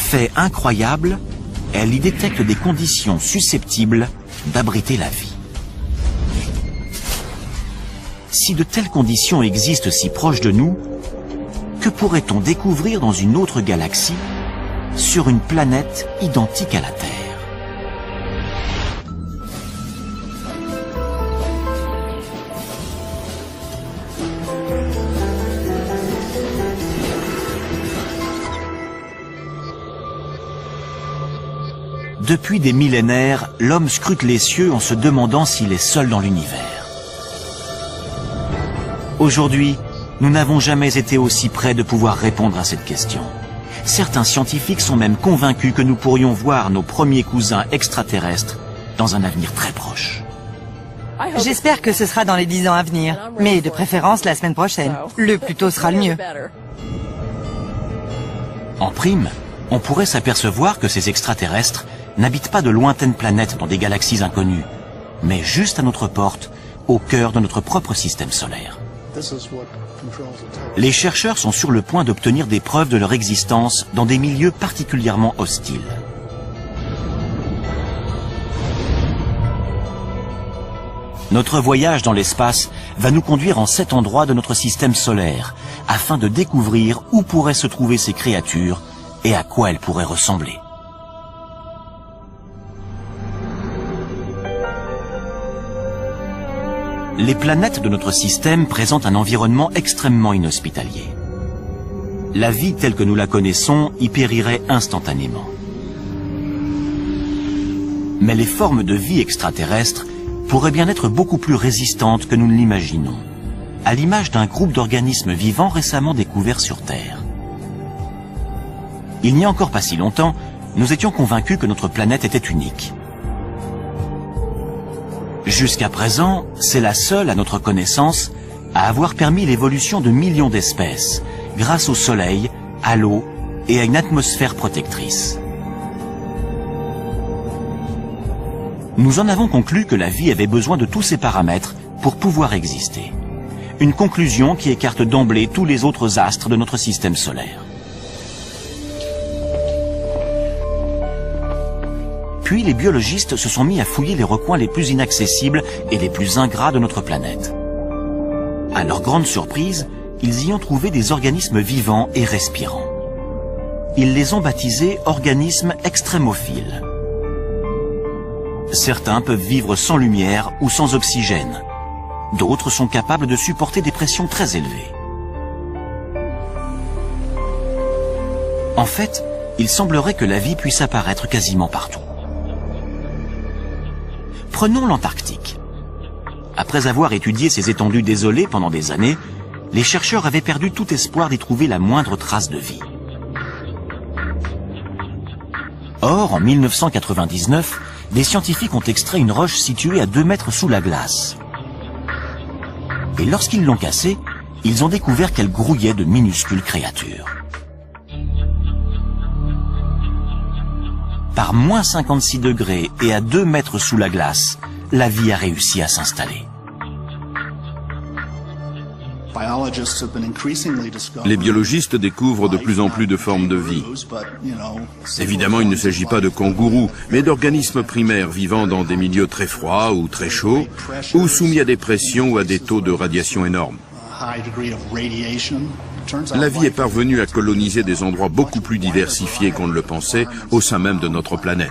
Fait incroyable, elle y détecte des conditions susceptibles d'abriter la vie. Si de telles conditions existent si proches de nous, que pourrait-on découvrir dans une autre galaxie, sur une planète identique à la Terre? Depuis des millénaires, l'homme scrute les cieux en se demandant s'il est seul dans l'univers. Aujourd'hui, nous n'avons jamais été aussi près de pouvoir répondre à cette question. Certains scientifiques sont même convaincus que nous pourrions voir nos premiers cousins extraterrestres dans un avenir très proche. J'espère que ce sera dans les 10 ans à venir, mais de préférence la semaine prochaine. Le plus tôt sera le mieux. En prime, on pourrait s'apercevoir que ces extraterrestres n'habitent pas de lointaines planètes dans des galaxies inconnues, mais juste à notre porte, au cœur de notre propre système solaire. Les chercheurs sont sur le point d'obtenir des preuves de leur existence dans des milieux particulièrement hostiles. Notre voyage dans l'espace va nous conduire en 7 endroits de notre système solaire, afin de découvrir où pourraient se trouver ces créatures et à quoi elles pourraient ressembler. Les planètes de notre système présentent un environnement extrêmement inhospitalier. La vie telle que nous la connaissons y périrait instantanément. Mais les formes de vie extraterrestres pourraient bien être beaucoup plus résistantes que nous ne l'imaginons, à l'image d'un groupe d'organismes vivants récemment découverts sur Terre. Il n'y a encore pas si longtemps, nous étions convaincus que notre planète était unique. Jusqu'à présent, c'est la seule, à notre connaissance, à avoir permis l'évolution de millions d'espèces, grâce au Soleil, à l'eau et à une atmosphère protectrice. Nous en avons conclu que la vie avait besoin de tous ces paramètres pour pouvoir exister. Une conclusion qui écarte d'emblée tous les autres astres de notre système solaire. Puis les biologistes se sont mis à fouiller les recoins les plus inaccessibles et les plus ingrats de notre planète. À leur grande surprise, ils y ont trouvé des organismes vivants et respirants. Ils les ont baptisés organismes extrémophiles. Certains peuvent vivre sans lumière ou sans oxygène. D'autres sont capables de supporter des pressions très élevées. En fait, il semblerait que la vie puisse apparaître quasiment partout. Prenons l'Antarctique. Après avoir étudié ces étendues désolées pendant des années, les chercheurs avaient perdu tout espoir d'y trouver la moindre trace de vie. Or, en 1999, des scientifiques ont extrait une roche située à 2 mètres sous la glace. Et lorsqu'ils l'ont cassée, ils ont découvert qu'elle grouillait de minuscules créatures. Par moins 56 degrés et à 2 mètres sous la glace, la vie a réussi à s'installer. Les biologistes découvrent de plus en plus de formes de vie. Évidemment, il ne s'agit pas de kangourous, mais d'organismes primaires vivant dans des milieux très froids ou très chauds, ou soumis à des pressions ou à des taux de radiation énormes. La vie est parvenue à coloniser des endroits beaucoup plus diversifiés qu'on ne le pensait au sein même de notre planète.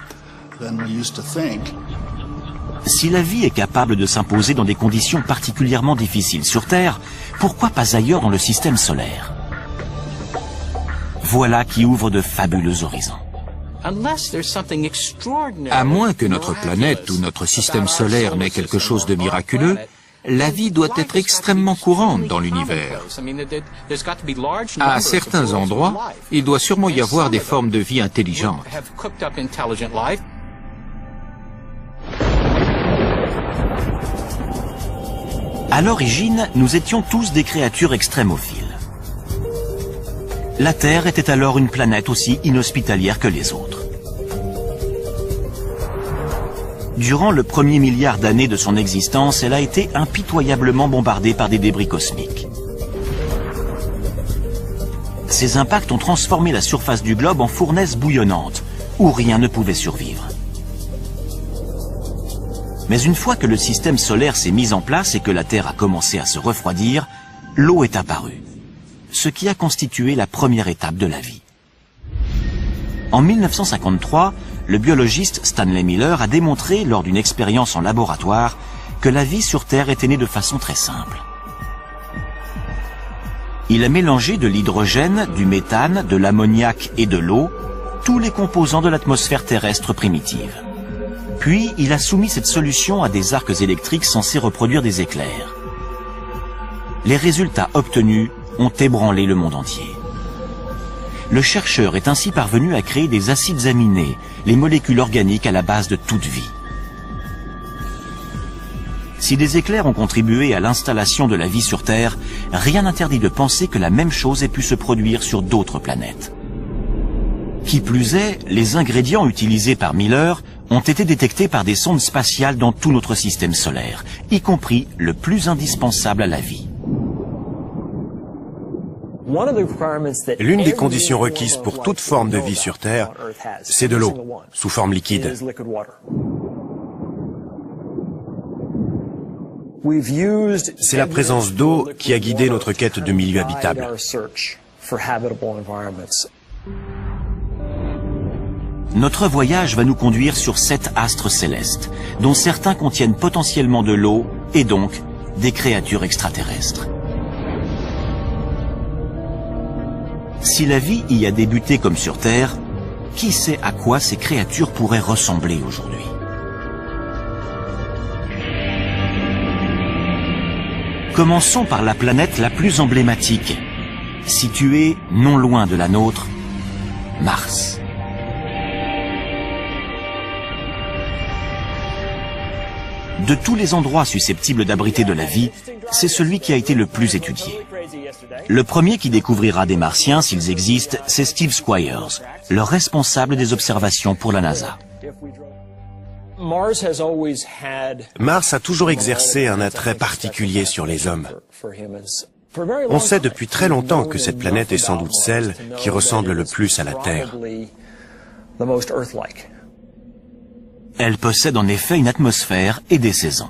Si la vie est capable de s'imposer dans des conditions particulièrement difficiles sur Terre, pourquoi pas ailleurs dans le système solaire? Voilà qui ouvre de fabuleux horizons. À moins que notre planète ou notre système solaire n'ait quelque chose de miraculeux, la vie doit être extrêmement courante dans l'univers. À certains endroits, il doit sûrement y avoir des formes de vie intelligentes. À l'origine, nous étions tous des créatures extrémophiles. La Terre était alors une planète aussi inhospitalière que les autres. Durant le premier milliard d'années de son existence, elle a été impitoyablement bombardée par des débris cosmiques. Ces impacts ont transformé la surface du globe en fournaise bouillonnante, où rien ne pouvait survivre. Mais une fois que le système solaire s'est mis en place et que la Terre a commencé à se refroidir, l'eau est apparue, ce qui a constitué la première étape de la vie. En 1953, le biologiste Stanley Miller a démontré lors d'une expérience en laboratoire que la vie sur Terre était née de façon très simple. Il a mélangé de l'hydrogène, du méthane, de l'ammoniac et de l'eau, tous les composants de l'atmosphère terrestre primitive. Puis, il a soumis cette solution à des arcs électriques censés reproduire des éclairs. Les résultats obtenus ont ébranlé le monde entier. Le chercheur est ainsi parvenu à créer des acides aminés, les molécules organiques à la base de toute vie. Si des éclairs ont contribué à l'installation de la vie sur Terre, rien n'interdit de penser que la même chose ait pu se produire sur d'autres planètes. Qui plus est, les ingrédients utilisés par Miller ont été détectés par des sondes spatiales dans tout notre système solaire, y compris le plus indispensable à la vie. L'une des conditions requises pour toute forme de vie sur Terre, c'est de l'eau, sous forme liquide. C'est la présence d'eau qui a guidé notre quête de milieux habitables. Notre voyage va nous conduire sur 7 astres célestes, dont certains contiennent potentiellement de l'eau et donc des créatures extraterrestres. Si la vie y a débuté comme sur Terre, qui sait à quoi ces créatures pourraient ressembler aujourd'hui? Commençons par la planète la plus emblématique, située non loin de la nôtre, Mars. De tous les endroits susceptibles d'abriter de la vie, c'est celui qui a été le plus étudié. Le premier qui découvrira des Martiens, s'ils existent, c'est Steve Squyres, le responsable des observations pour la NASA. Mars a toujours exercé un attrait particulier sur les hommes. On sait depuis très longtemps que cette planète est sans doute celle qui ressemble le plus à la Terre. Elle possède en effet une atmosphère et des saisons.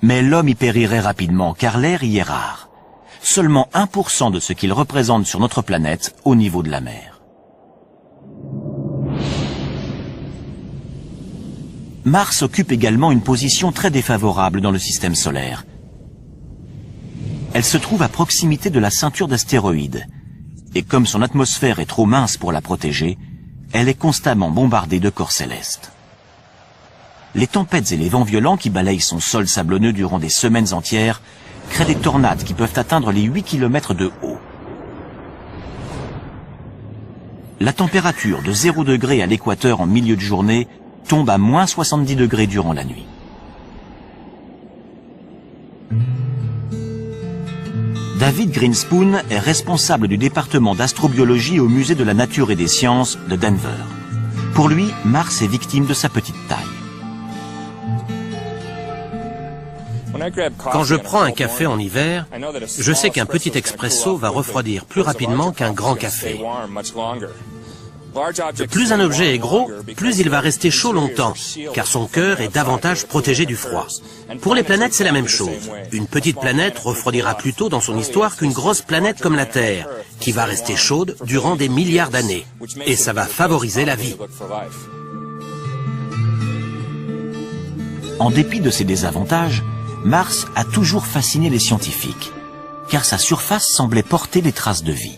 Mais l'homme y périrait rapidement car l'air y est rare. Seulement 1% de ce qu'il représente sur notre planète au niveau de la mer. Mars occupe également une position très défavorable dans le système solaire. Elle se trouve à proximité de la ceinture d'astéroïdes. Et comme son atmosphère est trop mince pour la protéger, elle est constamment bombardée de corps célestes. Les tempêtes et les vents violents qui balayent son sol sablonneux durant des semaines entières créent des tornades qui peuvent atteindre les 8 km de haut. La température de 0 degré à l'équateur en milieu de journée tombe à moins 70 degrés durant la nuit. David Greenspoon est responsable du département d'astrobiologie au Musée de la Nature et des Sciences de Denver. Pour lui, Mars est victime de sa petite taille. Quand je prends un café en hiver, je sais qu'un petit expresso va refroidir plus rapidement qu'un grand café. Plus un objet est gros, plus il va rester chaud longtemps, car son cœur est davantage protégé du froid. Pour les planètes, c'est la même chose. Une petite planète refroidira plus tôt dans son histoire qu'une grosse planète comme la Terre, qui va rester chaude durant des milliards d'années. Et ça va favoriser la vie. En dépit de ses désavantages, Mars a toujours fasciné les scientifiques, car sa surface semblait porter des traces de vie.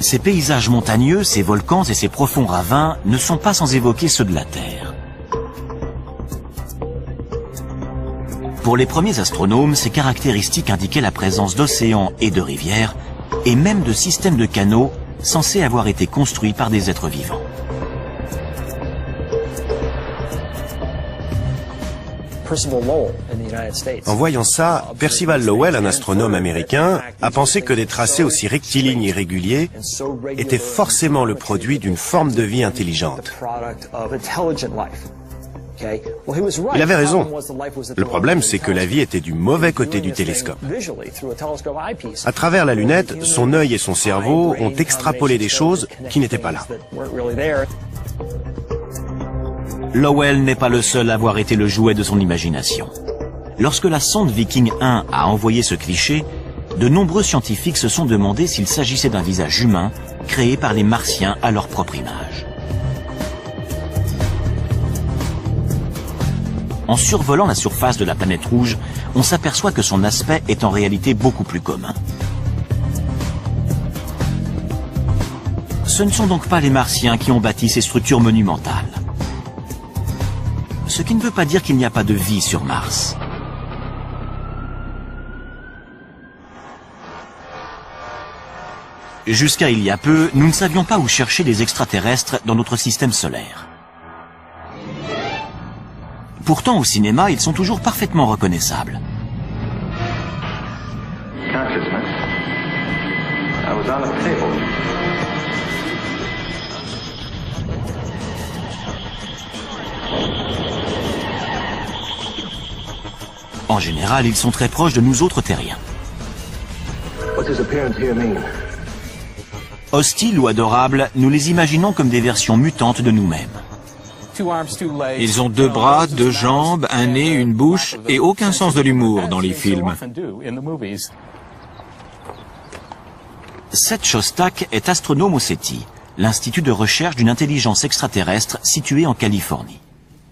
Ces paysages montagneux, ces volcans et ces profonds ravins ne sont pas sans évoquer ceux de la Terre. Pour les premiers astronomes, ces caractéristiques indiquaient la présence d'océans et de rivières, et même de systèmes de canaux censés avoir été construits par des êtres vivants. En voyant ça, Percival Lowell, un astronome américain, a pensé que des tracés aussi rectilignes et réguliers étaient forcément le produit d'une forme de vie intelligente. Il avait raison. Le problème, c'est que la vie était du mauvais côté du télescope. À travers la lunette, son œil et son cerveau ont extrapolé des choses qui n'étaient pas là. Lowell n'est pas le seul à avoir été le jouet de son imagination. Lorsque la sonde Viking 1 a envoyé ce cliché, de nombreux scientifiques se sont demandé s'il s'agissait d'un visage humain créé par les Martiens à leur propre image. En survolant la surface de la planète rouge, on s'aperçoit que son aspect est en réalité beaucoup plus commun. Ce ne sont donc pas les Martiens qui ont bâti ces structures monumentales. Ce qui ne veut pas dire qu'il n'y a pas de vie sur Mars. Jusqu'à il y a peu, nous ne savions pas où chercher des extraterrestres dans notre système solaire. Pourtant, au cinéma, ils sont toujours parfaitement reconnaissables. En général, ils sont très proches de nous autres terriens. Hostiles ou adorables, nous les imaginons comme des versions mutantes de nous-mêmes. Ils ont 2 bras, 2 jambes, un nez, une bouche et aucun sens de l'humour dans les films. Seth Shostak est astronome au SETI, l'institut de recherche d'une intelligence extraterrestre situé en Californie.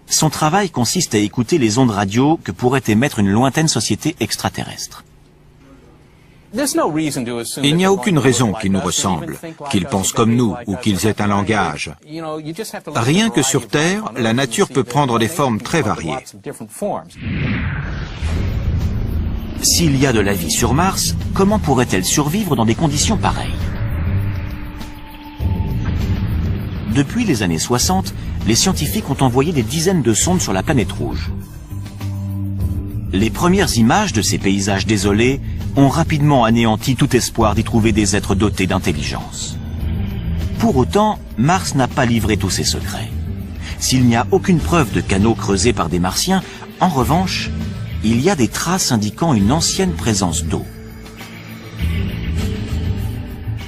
Son travail consiste à écouter les ondes radio que pourrait émettre une lointaine société extraterrestre. Il n'y a aucune raison qu'ils nous ressemblent, qu'ils pensent comme nous ou qu'ils aient un langage. Rien que sur Terre, la nature peut prendre des formes très variées. S'il y a de la vie sur Mars, comment pourrait-elle survivre dans des conditions pareilles? Depuis les années 60, les scientifiques ont envoyé des dizaines de sondes sur la planète rouge. Les premières images de ces paysages désolés ont rapidement anéanti tout espoir d'y trouver des êtres dotés d'intelligence. Pour autant, Mars n'a pas livré tous ses secrets. S'il n'y a aucune preuve de canaux creusés par des Martiens, en revanche, il y a des traces indiquant une ancienne présence d'eau.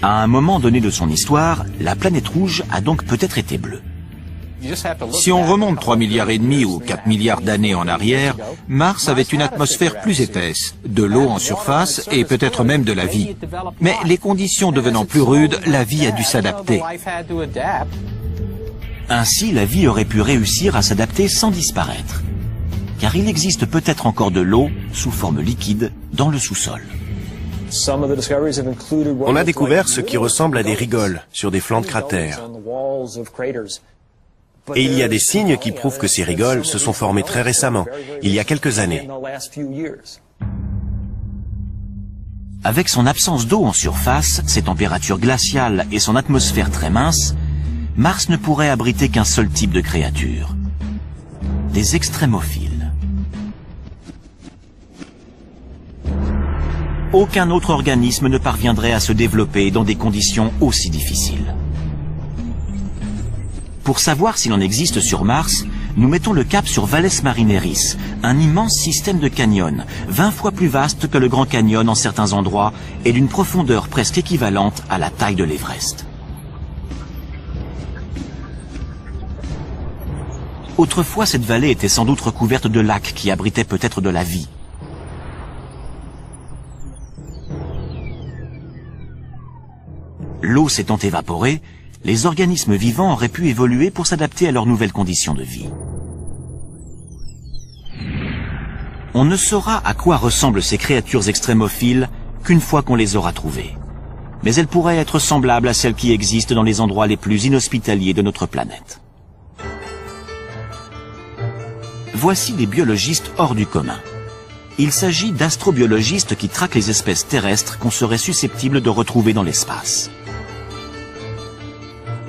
À un moment donné de son histoire, la planète rouge a donc peut-être été bleue. Si on remonte 3,5 milliards ou 4 milliards d'années en arrière, Mars avait une atmosphère plus épaisse, de l'eau en surface et peut-être même de la vie. Mais les conditions devenant plus rudes, la vie a dû s'adapter. Ainsi, la vie aurait pu réussir à s'adapter sans disparaître. Car il existe peut-être encore de l'eau, sous forme liquide, dans le sous-sol. On a découvert ce qui ressemble à des rigoles sur des flancs de cratères. Et il y a des signes qui prouvent que ces rigoles se sont formées très récemment, il y a quelques années. Avec son absence d'eau en surface, ses températures glaciales et son atmosphère très mince, Mars ne pourrait abriter qu'un seul type de créature. Des extrémophiles. Aucun autre organisme ne parviendrait à se développer dans des conditions aussi difficiles. Pour savoir s'il en existe sur Mars, nous mettons le cap sur Valles Marineris, un immense système de canyons, 20 fois plus vaste que le Grand Canyon en certains endroits et d'une profondeur presque équivalente à la taille de l'Everest. Autrefois, cette vallée était sans doute recouverte de lacs qui abritaient peut-être de la vie. L'eau s'étant évaporée, les organismes vivants auraient pu évoluer pour s'adapter à leurs nouvelles conditions de vie. On ne saura à quoi ressemblent ces créatures extrémophiles qu'une fois qu'on les aura trouvées. Mais elles pourraient être semblables à celles qui existent dans les endroits les plus inhospitaliers de notre planète. Voici des biologistes hors du commun. Il s'agit d'astrobiologistes qui traquent les espèces terrestres qu'on serait susceptible de retrouver dans l'espace.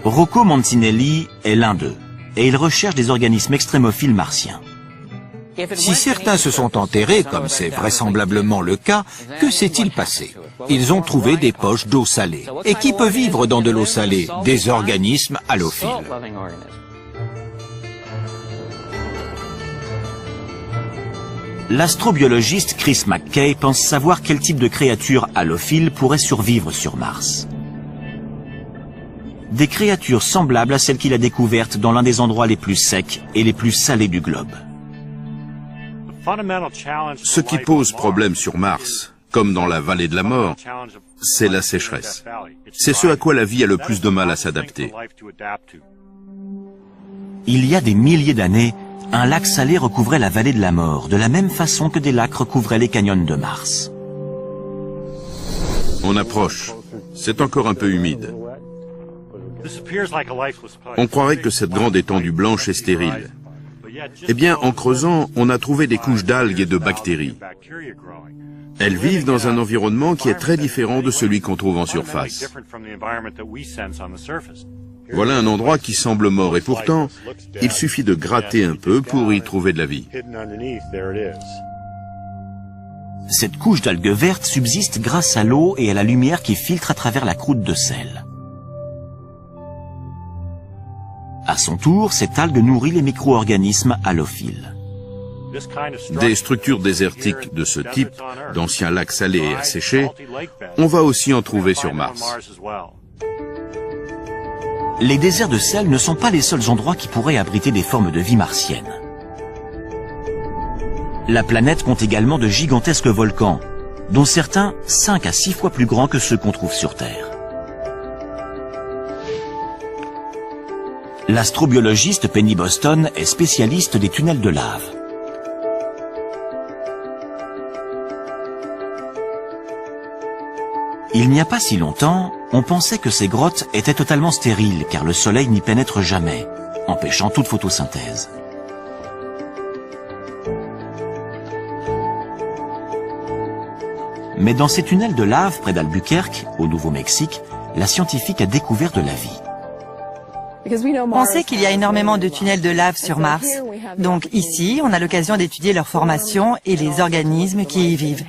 Rocco Mancinelli est l'un d'eux, et il recherche des organismes extrémophiles martiens. Si certains se sont enterrés, comme c'est vraisemblablement le cas, que s'est-il passé? Ils ont trouvé des poches d'eau salée. Et qui peut vivre dans de l'eau salée? Des organismes halophiles. L'astrobiologiste Chris McKay pense savoir quel type de créature halophile pourrait survivre sur Mars. Des créatures semblables à celles qu'il a découvertes dans l'un des endroits les plus secs et les plus salés du globe. Ce qui pose problème sur Mars, comme dans la vallée de la mort, c'est la sécheresse. C'est ce à quoi la vie a le plus de mal à s'adapter. Il y a des milliers d'années, un lac salé recouvrait la vallée de la mort, de la même façon que des lacs recouvraient les canyons de Mars. On approche. C'est encore un peu humide. On croirait que cette grande étendue blanche est stérile. Eh bien, en creusant, on a trouvé des couches d'algues et de bactéries. Elles vivent dans un environnement qui est très différent de celui qu'on trouve en surface. Voilà un endroit qui semble mort et pourtant, il suffit de gratter un peu pour y trouver de la vie. Cette couche d'algues vertes subsiste grâce à l'eau et à la lumière qui filtre à travers la croûte de sel. À son tour, cette algue nourrit les micro-organismes halophiles. Des structures désertiques de ce type, d'anciens lacs salés et asséchés, on va aussi en trouver sur Mars. Les déserts de sel ne sont pas les seuls endroits qui pourraient abriter des formes de vie martiennes. La planète compte également de gigantesques volcans, dont certains 5 à 6 fois plus grands que ceux qu'on trouve sur Terre. L'astrobiologiste Penny Boston est spécialiste des tunnels de lave. Il n'y a pas si longtemps, on pensait que ces grottes étaient totalement stériles car le soleil n'y pénètre jamais, empêchant toute photosynthèse. Mais dans ces tunnels de lave près d'Albuquerque, au Nouveau-Mexique, la scientifique a découvert de la vie. On sait qu'il y a énormément de tunnels de lave sur Mars. Donc ici, on a l'occasion d'étudier leur formation et les organismes qui y vivent.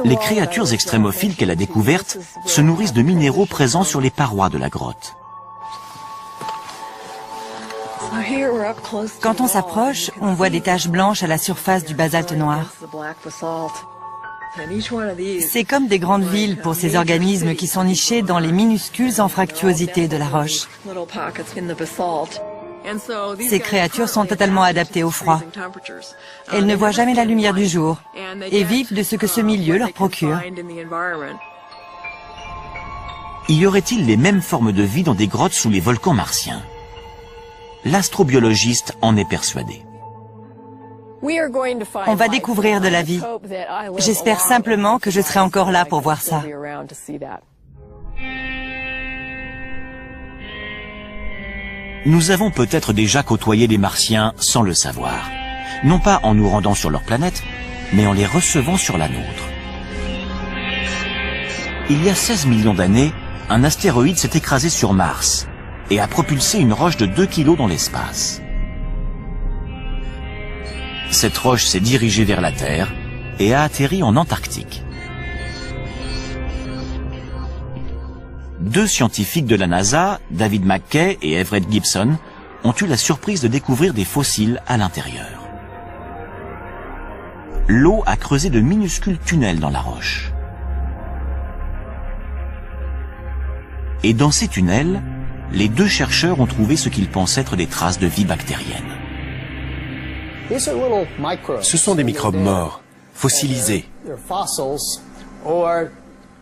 Les créatures extrémophiles qu'elle a découvertes se nourrissent de minéraux présents sur les parois de la grotte. Quand on s'approche, on voit des taches blanches à la surface du basalte noir. C'est comme des grandes villes pour ces organismes qui sont nichés dans les minuscules anfractuosités de la roche. Ces créatures sont totalement adaptées au froid. Elles ne voient jamais la lumière du jour et vivent de ce que ce milieu leur procure. Y aurait-il les mêmes formes de vie dans des grottes sous les volcans martiens? L'astrobiologiste en est persuadé. On va découvrir de la vie. J'espère simplement que je serai encore là pour voir ça. Nous avons peut-être déjà côtoyé des Martiens sans le savoir. Non pas en nous rendant sur leur planète, mais en les recevant sur la nôtre. Il y a 16 millions d'années, un astéroïde s'est écrasé sur Mars et a propulsé une roche de 2 kilos dans l'espace. Cette roche s'est dirigée vers la Terre et a atterri en Antarctique. 2 scientifiques de la NASA, David McKay et Everett Gibson, ont eu la surprise de découvrir des fossiles à l'intérieur. L'eau a creusé de minuscules tunnels dans la roche. Et dans ces tunnels, les 2 chercheurs ont trouvé ce qu'ils pensent être des traces de vie bactérienne. Ce sont des microbes morts, fossilisés.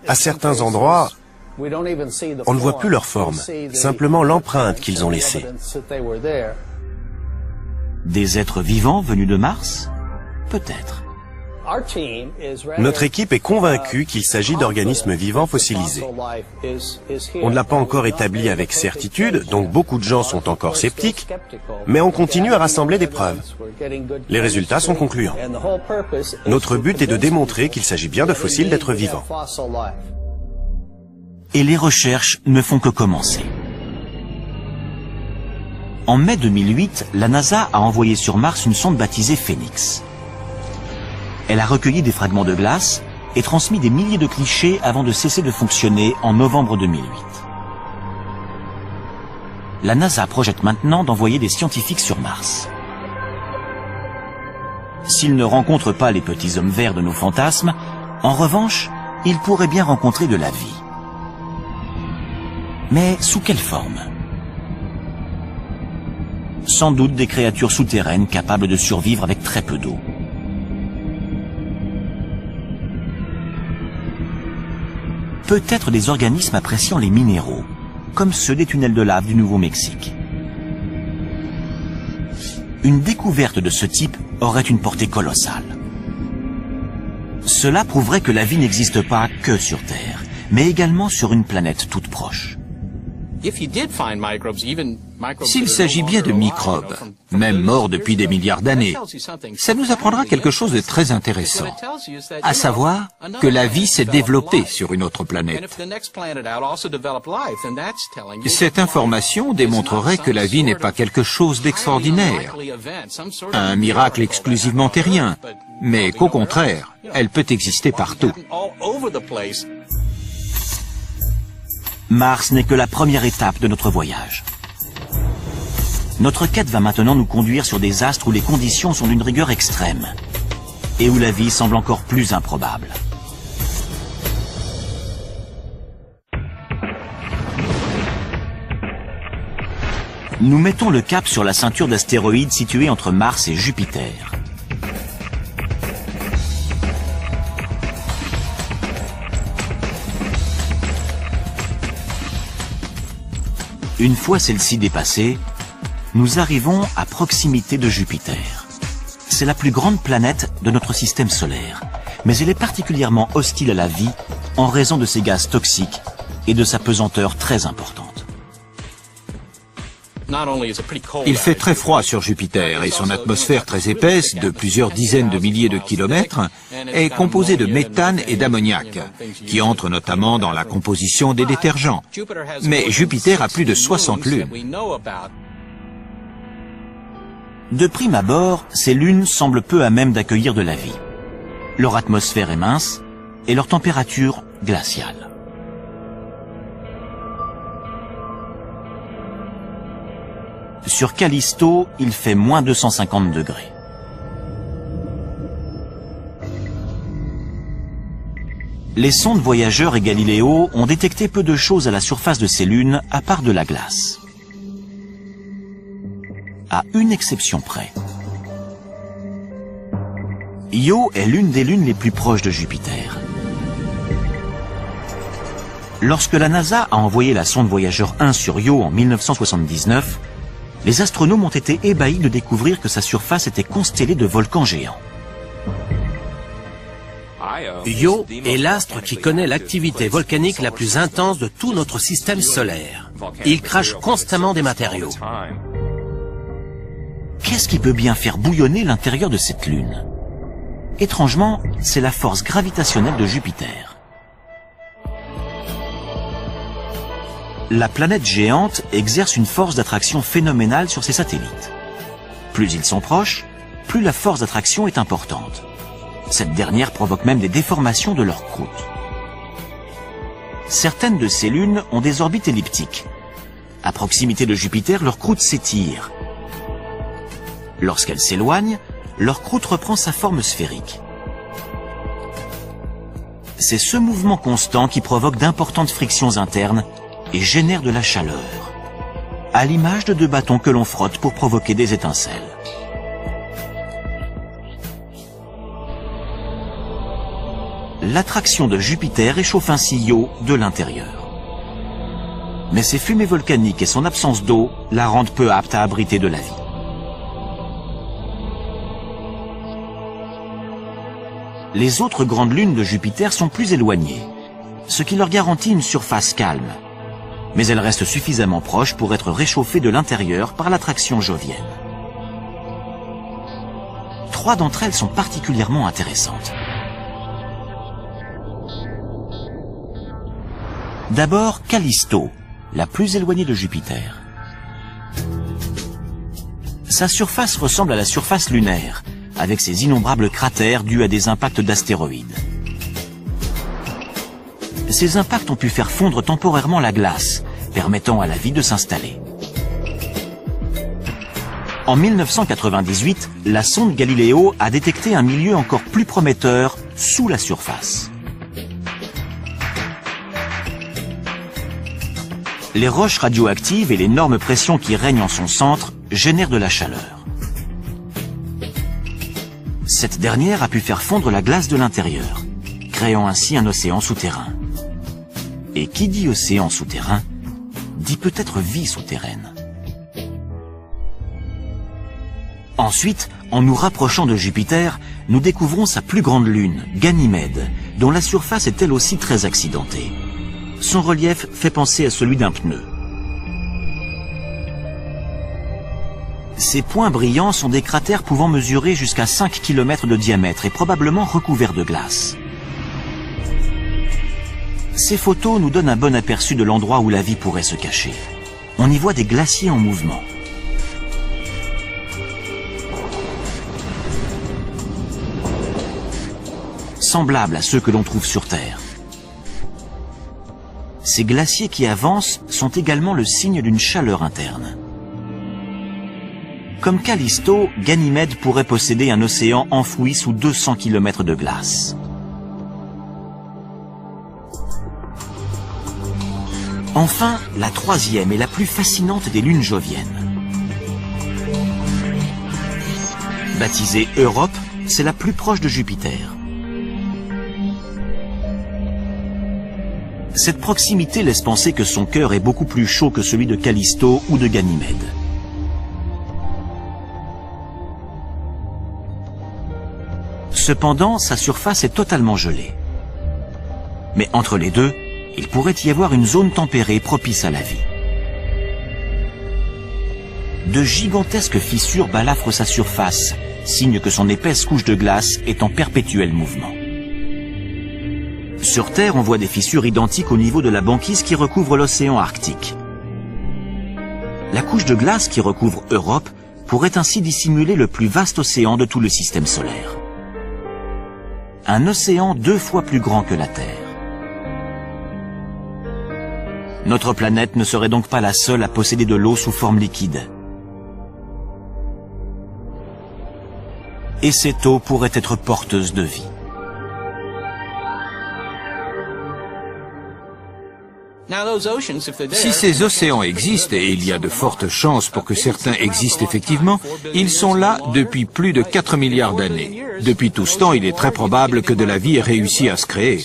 À certains endroits, on ne voit plus leur forme, simplement l'empreinte qu'ils ont laissée. Des êtres vivants venus de Mars? Peut-être. Notre équipe est convaincue qu'il s'agit d'organismes vivants fossilisés. On ne l'a pas encore établi avec certitude, donc beaucoup de gens sont encore sceptiques, mais on continue à rassembler des preuves. Les résultats sont concluants. Notre but est de démontrer qu'il s'agit bien de fossiles d'êtres vivants. Et les recherches ne font que commencer. En mai 2008, la NASA a envoyé sur Mars une sonde baptisée Phoenix. Elle a recueilli des fragments de glace et transmis des milliers de clichés avant de cesser de fonctionner en novembre 2008. la NASA projette maintenant d'envoyer des scientifiques sur Mars. S'ils ne rencontrent pas les petits hommes verts de nos fantasmes, en revanche, ils pourraient bien rencontrer de la vie. Mais sous quelle forme? Sans doute des créatures souterraines capables de survivre avec très peu d'eau. Peut-être des organismes appréciant les minéraux, comme ceux des tunnels de lave du Nouveau-Mexique. Une découverte de ce type aurait une portée colossale. Cela prouverait que la vie n'existe pas que sur Terre, mais également sur une planète toute proche. S'il s'agit bien de microbes, même morts depuis des milliards d'années, ça nous apprendra quelque chose de très intéressant, à savoir que la vie s'est développée sur une autre planète. Cette information démontrerait que la vie n'est pas quelque chose d'extraordinaire, un miracle exclusivement terrien, mais qu'au contraire, elle peut exister partout. Mars n'est que la première étape de notre voyage. Notre quête va maintenant nous conduire sur des astres où les conditions sont d'une rigueur extrême et où la vie semble encore plus improbable. Nous mettons le cap sur la ceinture d'astéroïdes située entre Mars et Jupiter. Une fois celle-ci dépassée, nous arrivons à proximité de Jupiter. C'est la plus grande planète de notre système solaire, mais elle est particulièrement hostile à la vie en raison de ses gaz toxiques et de sa pesanteur très importante. Il fait très froid sur Jupiter et son atmosphère très épaisse, de plusieurs dizaines de milliers de kilomètres, est composée de méthane et d'ammoniac, qui entrent notamment dans la composition des détergents. Mais Jupiter a plus de 60 lunes. De prime abord, ces lunes semblent peu à même d'accueillir de la vie. Leur atmosphère est mince et leur température glaciale. Sur Callisto, il fait moins 250 degrés. Les sondes Voyageur et Galileo ont détecté peu de choses à la surface de ces lunes, à part de la glace. À une exception près. Io est l'une des lunes les plus proches de Jupiter. Lorsque la NASA a envoyé la sonde Voyageur 1 sur Io en 1979, les astronomes ont été ébahis de découvrir que sa surface était constellée de volcans géants. Io est l'astre qui connaît l'activité volcanique la plus intense de tout notre système solaire. Il crache constamment des matériaux. Qu'est-ce qui peut bien faire bouillonner l'intérieur de cette lune? Étrangement, c'est la force gravitationnelle de Jupiter. La planète géante exerce une force d'attraction phénoménale sur ses satellites. Plus ils sont proches, plus la force d'attraction est importante. Cette dernière provoque même des déformations de leur croûte. Certaines de ces lunes ont des orbites elliptiques. À proximité de Jupiter, leur croûte s'étire. Lorsqu'elle s'éloigne, leur croûte reprend sa forme sphérique. C'est ce mouvement constant qui provoque d'importantes frictions internes et génère de la chaleur, à l'image de deux bâtons que l'on frotte pour provoquer des étincelles. L'attraction de Jupiter réchauffe ainsi Io de l'intérieur. Mais ses fumées volcaniques et son absence d'eau la rendent peu apte à abriter de la vie. Les autres grandes lunes de Jupiter sont plus éloignées, ce qui leur garantit une surface calme. Mais elles restent suffisamment proches pour être réchauffées de l'intérieur par l'attraction jovienne. 3 d'entre elles sont particulièrement intéressantes. D'abord, Callisto, la plus éloignée de Jupiter. Sa surface ressemble à la surface lunaire, avec ses innombrables cratères dus à des impacts d'astéroïdes. Ces impacts ont pu faire fondre temporairement la glace, permettant à la vie de s'installer. En 1998, la sonde Galileo a détecté un milieu encore plus prometteur sous la surface. Les roches radioactives et l'énorme pression qui règne en son centre génèrent de la chaleur. Cette dernière a pu faire fondre la glace de l'intérieur, créant ainsi un océan souterrain. Et qui dit océan souterrain, dit peut-être vie souterraine. Ensuite, en nous rapprochant de Jupiter, nous découvrons sa plus grande lune, Ganymède, dont la surface est elle aussi très accidentée. Son relief fait penser à celui d'un pneu. Ces points brillants sont des cratères pouvant mesurer jusqu'à 5 km de diamètre et probablement recouverts de glace. Ces photos nous donnent un bon aperçu de l'endroit où la vie pourrait se cacher. On y voit des glaciers en mouvement. Semblables à ceux que l'on trouve sur Terre. Ces glaciers qui avancent sont également le signe d'une chaleur interne. Comme Callisto, Ganymède pourrait posséder un océan enfoui sous 200 km de glace. Enfin, la troisième et la plus fascinante des lunes joviennes. Baptisée Europe, c'est la plus proche de Jupiter. Cette proximité laisse penser que son cœur est beaucoup plus chaud que celui de Callisto ou de Ganymède. Cependant, sa surface est totalement gelée. Mais entre les deux, il pourrait y avoir une zone tempérée propice à la vie. De gigantesques fissures balafrent sa surface, signe que son épaisse couche de glace est en perpétuel mouvement. Sur Terre, on voit des fissures identiques au niveau de la banquise qui recouvre l'océan Arctique. La couche de glace qui recouvre Europe pourrait ainsi dissimuler le plus vaste océan de tout le système solaire. Un océan 2 fois plus grand que la Terre. Notre planète ne serait donc pas la seule à posséder de l'eau sous forme liquide. Et cette eau pourrait être porteuse de vie. Si ces océans existent, et il y a de fortes chances pour que certains existent effectivement, ils sont là depuis plus de 4 milliards d'années. Depuis tout ce temps, il est très probable que de la vie ait réussi à se créer.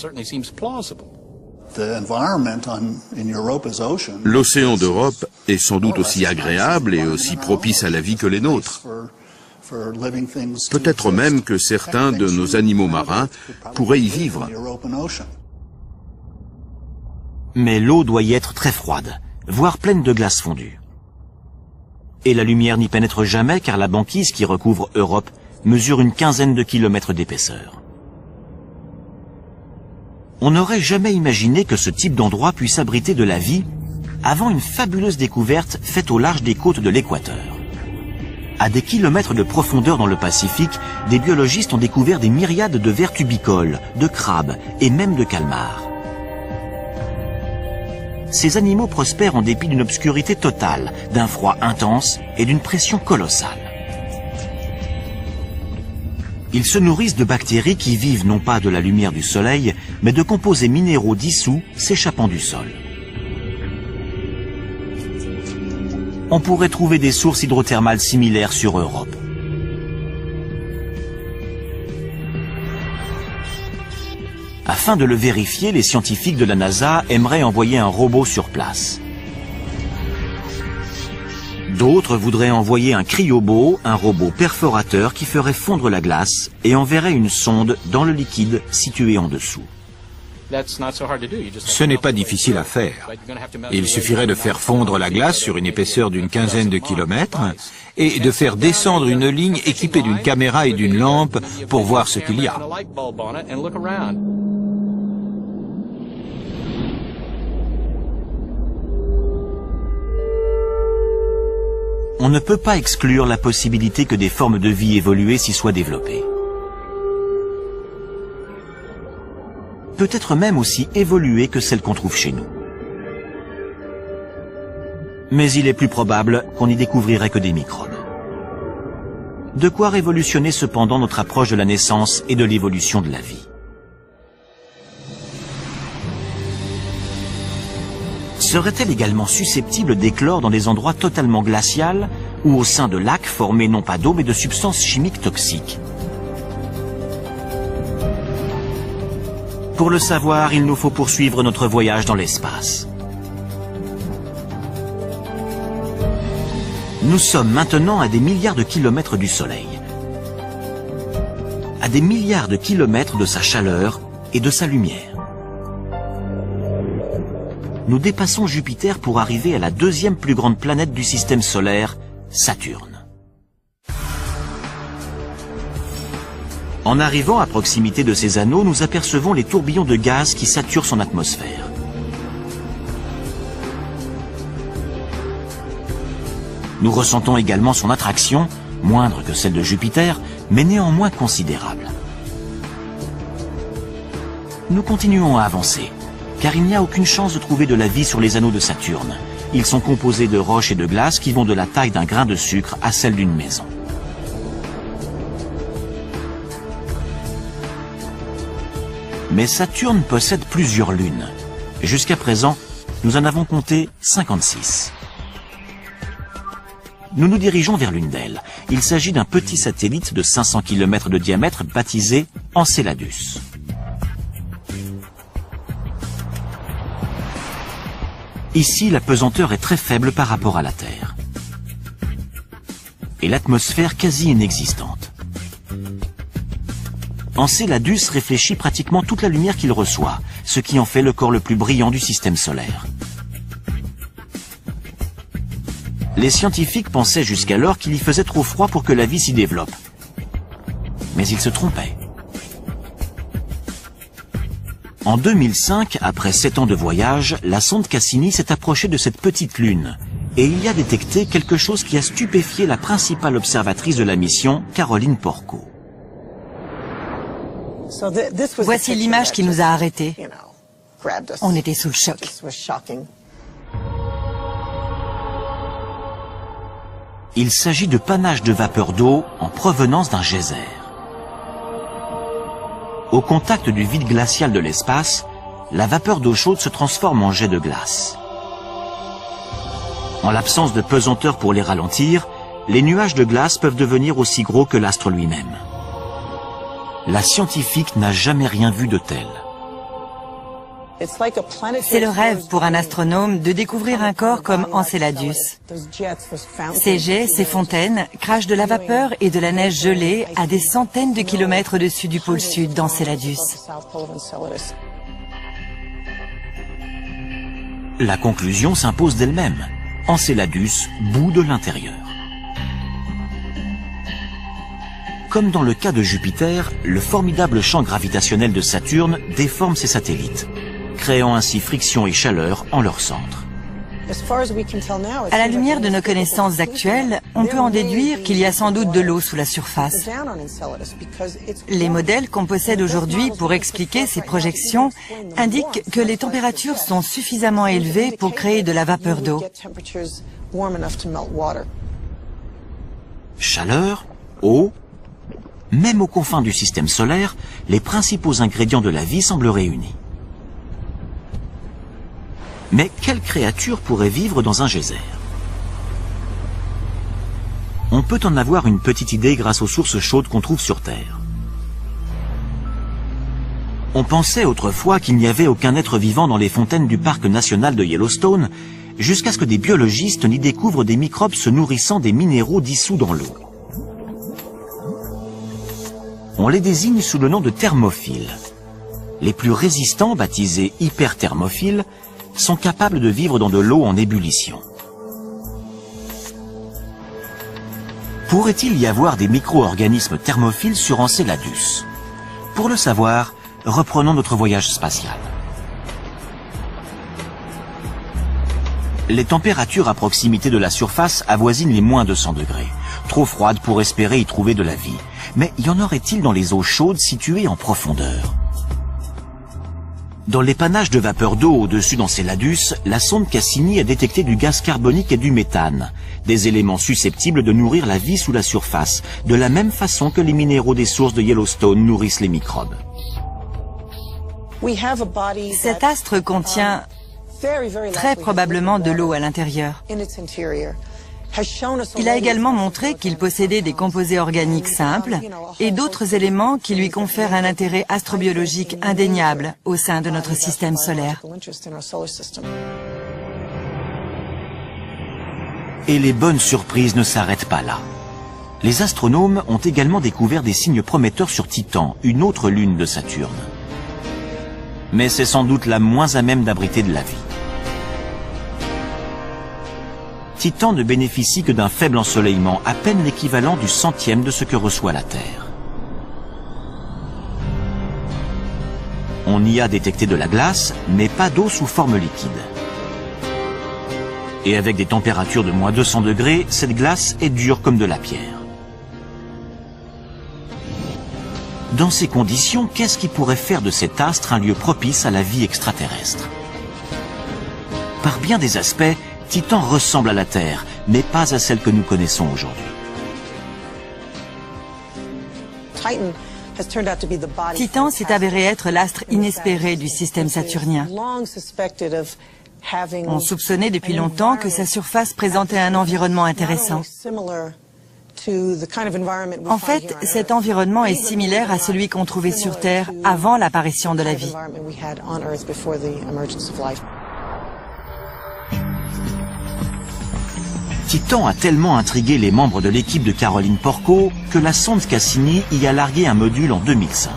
L'océan d'Europe est sans doute aussi agréable et aussi propice à la vie que les nôtres. Peut-être même que certains de nos animaux marins pourraient y vivre. Mais l'eau doit y être très froide, voire pleine de glace fondue. Et la lumière n'y pénètre jamais car la banquise qui recouvre Europe mesure une quinzaine de kilomètres d'épaisseur. On n'aurait jamais imaginé que ce type d'endroit puisse abriter de la vie avant une fabuleuse découverte faite au large des côtes de l'équateur. À des kilomètres de profondeur dans le Pacifique, des biologistes ont découvert des myriades de vers tubicoles, de crabes et même de calmars. Ces animaux prospèrent en dépit d'une obscurité totale, d'un froid intense et d'une pression colossale. Ils se nourrissent de bactéries qui vivent non pas de la lumière du soleil, mais de composés minéraux dissous s'échappant du sol. On pourrait trouver des sources hydrothermales similaires sur Europe. Afin de le vérifier, les scientifiques de la NASA aimeraient envoyer un robot sur place. D'autres voudraient envoyer un cryobo, un robot perforateur qui ferait fondre la glace et enverrait une sonde dans le liquide situé en dessous. Ce n'est pas difficile à faire. Il suffirait de faire fondre la glace sur une épaisseur d'une quinzaine de kilomètres et de faire descendre une ligne équipée d'une caméra et d'une lampe pour voir ce qu'il y a. On ne peut pas exclure la possibilité que des formes de vie évoluées s'y soient développées. Peut-être même aussi évoluées que celles qu'on trouve chez nous. Mais il est plus probable qu'on n'y découvrirait que des microbes. De quoi révolutionner cependant notre approche de la naissance et de l'évolution de la vie. Serait-elle également susceptible d'éclore dans des endroits totalement glacials ou au sein de lacs formés non pas d'eau mais de substances chimiques toxiques? Pour le savoir, il nous faut poursuivre notre voyage dans l'espace. Nous sommes maintenant à des milliards de kilomètres du Soleil, à des milliards de kilomètres de sa chaleur et de sa lumière. Nous dépassons Jupiter pour arriver à la deuxième plus grande planète du système solaire, Saturne. En arrivant à proximité de ces anneaux, nous apercevons les tourbillons de gaz qui saturent son atmosphère. Nous ressentons également son attraction, moindre que celle de Jupiter, mais néanmoins considérable. Nous continuons à avancer, car il n'y a aucune chance de trouver de la vie sur les anneaux de Saturne. Ils sont composés de roches et de glace qui vont de la taille d'un grain de sucre à celle d'une maison. Mais Saturne possède plusieurs lunes. Jusqu'à présent, nous en avons compté 56. Nous nous dirigeons vers l'une d'elles. Il s'agit d'un petit satellite de 500 km de diamètre baptisé Enceladus. Ici, la pesanteur est très faible par rapport à la Terre. Et l'atmosphère quasi inexistante. Enceladus réfléchit pratiquement toute la lumière qu'il reçoit, ce qui en fait le corps le plus brillant du système solaire. Les scientifiques pensaient jusqu'alors qu'il y faisait trop froid pour que la vie s'y développe. Mais ils se trompaient. En 2005, après 7 ans de voyage, la sonde Cassini s'est approchée de cette petite lune et il y a détecté quelque chose qui a stupéfié la principale observatrice de la mission, Caroline Porco. Voici l'image qui nous a arrêtés. On était sous le choc. Il s'agit de panaches de vapeur d'eau en provenance d'un geyser. Au contact du vide glacial de l'espace, la vapeur d'eau chaude se transforme en jet de glace. En l'absence de pesanteur pour les ralentir, les nuages de glace peuvent devenir aussi gros que l'astre lui-même. La scientifique n'a jamais rien vu de tel. C'est le rêve pour un astronome de découvrir un corps comme Enceladus. Ces jets, ces fontaines, crachent de la vapeur et de la neige gelée à des centaines de kilomètres au-dessus du pôle sud d'Enceladus. La conclusion s'impose d'elle-même. Enceladus bout de l'intérieur. Comme dans le cas de Jupiter, le formidable champ gravitationnel de Saturne déforme ses satellites, créant ainsi friction et chaleur en leur centre. À la lumière de nos connaissances actuelles, on peut en déduire qu'il y a sans doute de l'eau sous la surface. Les modèles qu'on possède aujourd'hui pour expliquer ces projections indiquent que les températures sont suffisamment élevées pour créer de la vapeur d'eau. Chaleur, eau, même aux confins du système solaire, les principaux ingrédients de la vie semblent réunis. Mais quelle créature pourrait vivre dans un geyser? On peut en avoir une petite idée grâce aux sources chaudes qu'on trouve sur Terre. On pensait autrefois qu'il n'y avait aucun être vivant dans les fontaines du parc national de Yellowstone, jusqu'à ce que des biologistes n'y découvrent des microbes se nourrissant des minéraux dissous dans l'eau. On les désigne sous le nom de thermophiles. Les plus résistants, baptisés hyperthermophiles, sont capables de vivre dans de l'eau en ébullition. Pourrait-il y avoir des micro-organismes thermophiles sur Enceladus? Pour le savoir, reprenons notre voyage spatial. Les températures à proximité de la surface avoisinent les moins 200 degrés, trop froides pour espérer y trouver de la vie. Mais y en aurait-il dans les eaux chaudes situées en profondeur? Dans l'épannage de vapeur d'eau au-dessus d'Enceladus, la sonde Cassini a détecté du gaz carbonique et du méthane, des éléments susceptibles de nourrir la vie sous la surface, de la même façon que les minéraux des sources de Yellowstone nourrissent les microbes. Cet astre contient très probablement de l'eau à l'intérieur. Il a également montré qu'il possédait des composés organiques simples et d'autres éléments qui lui confèrent un intérêt astrobiologique indéniable au sein de notre système solaire. Et les bonnes surprises ne s'arrêtent pas là. Les astronomes ont également découvert des signes prometteurs sur Titan, une autre lune de Saturne. Mais c'est sans doute la moins à même d'abriter de la vie. Titan ne bénéficie que d'un faible ensoleillement, à peine l'équivalent du centième de ce que reçoit la Terre. On y a détecté de la glace, mais pas d'eau sous forme liquide. Et avec des températures de moins 200 degrés, cette glace est dure comme de la pierre. Dans ces conditions, qu'est-ce qui pourrait faire de cet astre un lieu propice à la vie extraterrestre? Par bien des aspects, Titan ressemble à la Terre, mais pas à celle que nous connaissons aujourd'hui. Titan s'est avéré être l'astre inespéré du système saturnien. On soupçonnait depuis longtemps que sa surface présentait un environnement intéressant. En fait, cet environnement est similaire à celui qu'on trouvait sur Terre avant l'apparition de la vie. Titan a tellement intrigué les membres de l'équipe de Caroline Porco que la sonde Cassini y a largué un module en 2005.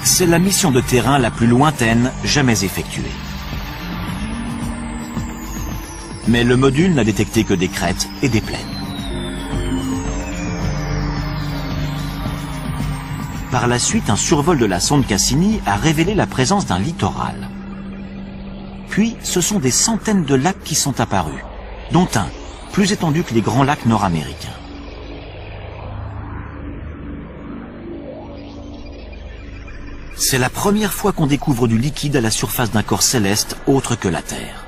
C'est la mission de terrain la plus lointaine jamais effectuée. Mais le module n'a détecté que des crêtes et des plaines. Par la suite, un survol de la sonde Cassini a révélé la présence d'un littoral. Puis, ce sont des centaines de lacs qui sont apparus, dont un, plus étendu que les grands lacs nord-américains. C'est la première fois qu'on découvre du liquide à la surface d'un corps céleste autre que la Terre.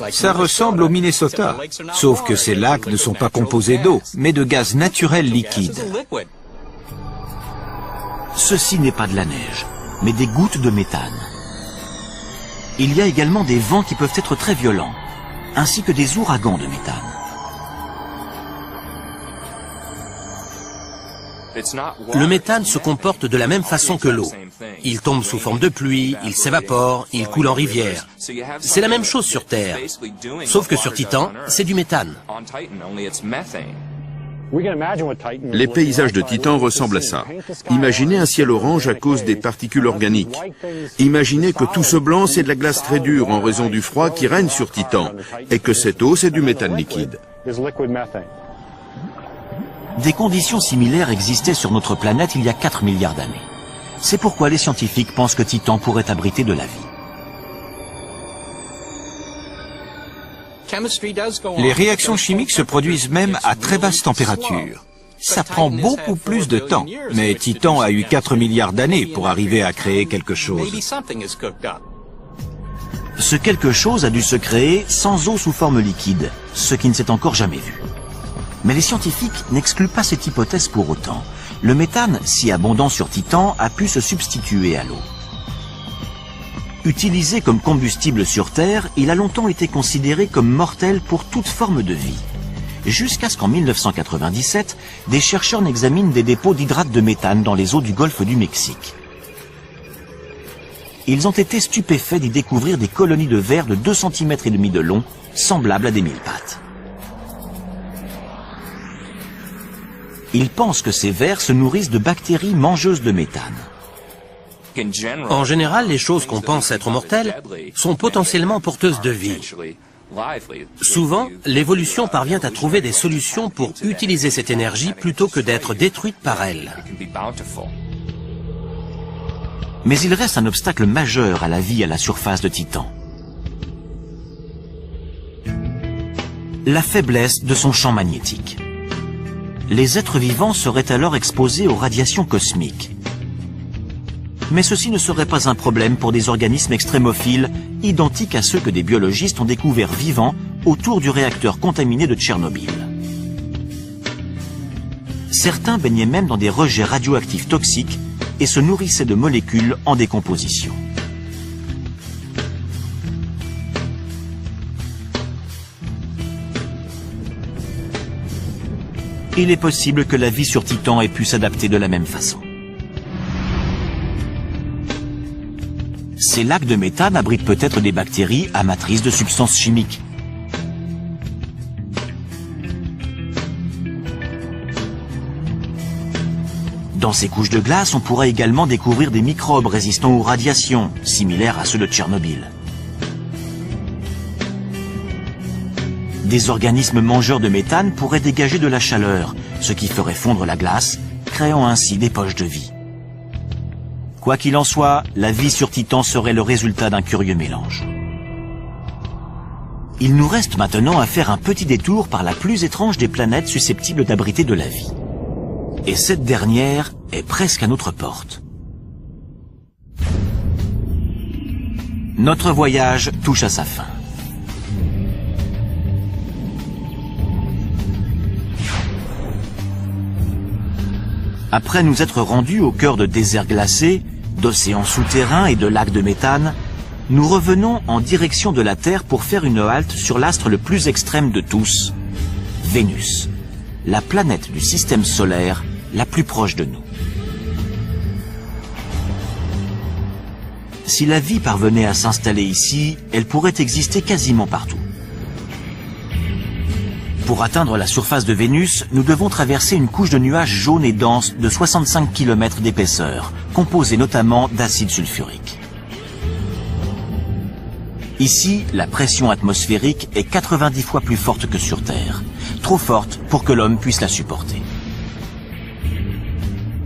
Ça ressemble au Minnesota, sauf que ces lacs ne sont pas composés d'eau, mais de gaz naturel liquide. Ceci n'est pas de la neige, mais des gouttes de méthane. Il y a également des vents qui peuvent être très violents, ainsi que des ouragans de méthane. Le méthane se comporte de la même façon que l'eau. Il tombe sous forme de pluie, il s'évapore, il coule en rivière. C'est la même chose sur Terre, sauf que sur Titan, c'est du méthane. Les paysages de Titan ressemblent à ça. Imaginez un ciel orange à cause des particules organiques. Imaginez que tout ce blanc, c'est de la glace très dure en raison du froid qui règne sur Titan, et que cette eau, c'est du méthane liquide. Des conditions similaires existaient sur notre planète il y a 4 milliards d'années. C'est pourquoi les scientifiques pensent que Titan pourrait abriter de la vie. Les réactions chimiques se produisent même à très basse température. Ça prend beaucoup plus de temps, mais Titan a eu 4 milliards d'années pour arriver à créer quelque chose. Ce quelque chose a dû se créer sans eau sous forme liquide, ce qui ne s'est encore jamais vu. Mais les scientifiques n'excluent pas cette hypothèse pour autant. Le méthane, si abondant sur Titan, a pu se substituer à l'eau. Utilisé comme combustible sur Terre, il a longtemps été considéré comme mortel pour toute forme de vie. Jusqu'à ce qu'en 1997, des chercheurs n'examinent des dépôts d'hydrate de méthane dans les eaux du golfe du Mexique. Ils ont été stupéfaits d'y découvrir des colonies de vers de 2,5 cm de long, semblables à des mille-pattes. Ils pensent que ces vers se nourrissent de bactéries mangeuses de méthane. En général, les choses qu'on pense être mortelles sont potentiellement porteuses de vie. Souvent, l'évolution parvient à trouver des solutions pour utiliser cette énergie plutôt que d'être détruite par elle. Mais il reste un obstacle majeur à la vie à la surface de Titan. La faiblesse de son champ magnétique. Les êtres vivants seraient alors exposés aux radiations cosmiques. Mais ceci ne serait pas un problème pour des organismes extrémophiles, identiques à ceux que des biologistes ont découverts vivants autour du réacteur contaminé de Tchernobyl. Certains baignaient même dans des rejets radioactifs toxiques et se nourrissaient de molécules en décomposition. Il est possible que la vie sur Titan ait pu s'adapter de la même façon. Ces lacs de méthane abritent peut-être des bactéries amatrices de substances chimiques. Dans ces couches de glace, on pourrait également découvrir des microbes résistants aux radiations, similaires à ceux de Tchernobyl. Des organismes mangeurs de méthane pourraient dégager de la chaleur, ce qui ferait fondre la glace, créant ainsi des poches de vie. Quoi qu'il en soit, la vie sur Titan serait le résultat d'un curieux mélange. Il nous reste maintenant à faire un petit détour par la plus étrange des planètes susceptibles d'abriter de la vie. Et cette dernière est presque à notre porte. Notre voyage touche à sa fin. Après nous être rendus au cœur de déserts glacés, d'océans souterrains et de lacs de méthane, nous revenons en direction de la Terre pour faire une halte sur l'astre le plus extrême de tous, Vénus, la planète du système solaire la plus proche de nous. Si la vie parvenait à s'installer ici, elle pourrait exister quasiment partout. Pour atteindre la surface de Vénus, nous devons traverser une couche de nuages jaunes et denses de 65 km d'épaisseur, composée notamment d'acide sulfurique. Ici, la pression atmosphérique est 90 fois plus forte que sur Terre, trop forte pour que l'homme puisse la supporter.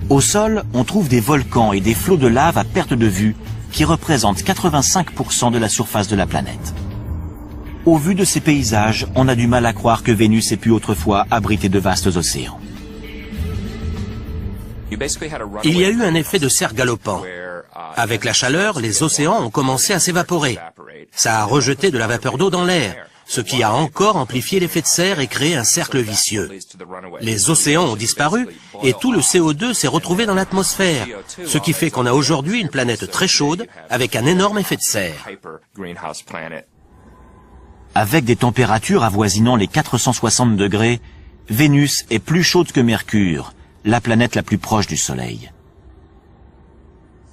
Au sol, on trouve des volcans et des flots de lave à perte de vue qui représentent 85% de la surface de la planète. Au vu de ces paysages, on a du mal à croire que Vénus ait pu autrefois abriter de vastes océans. Il y a eu un effet de serre galopant. Avec la chaleur, les océans ont commencé à s'évaporer. Ça a rejeté de la vapeur d'eau dans l'air, ce qui a encore amplifié l'effet de serre et créé un cercle vicieux. Les océans ont disparu et tout le CO2 s'est retrouvé dans l'atmosphère, ce qui fait qu'on a aujourd'hui une planète très chaude avec un énorme effet de serre. Avec des températures avoisinant les 460 degrés, Vénus est plus chaude que Mercure, la planète la plus proche du Soleil.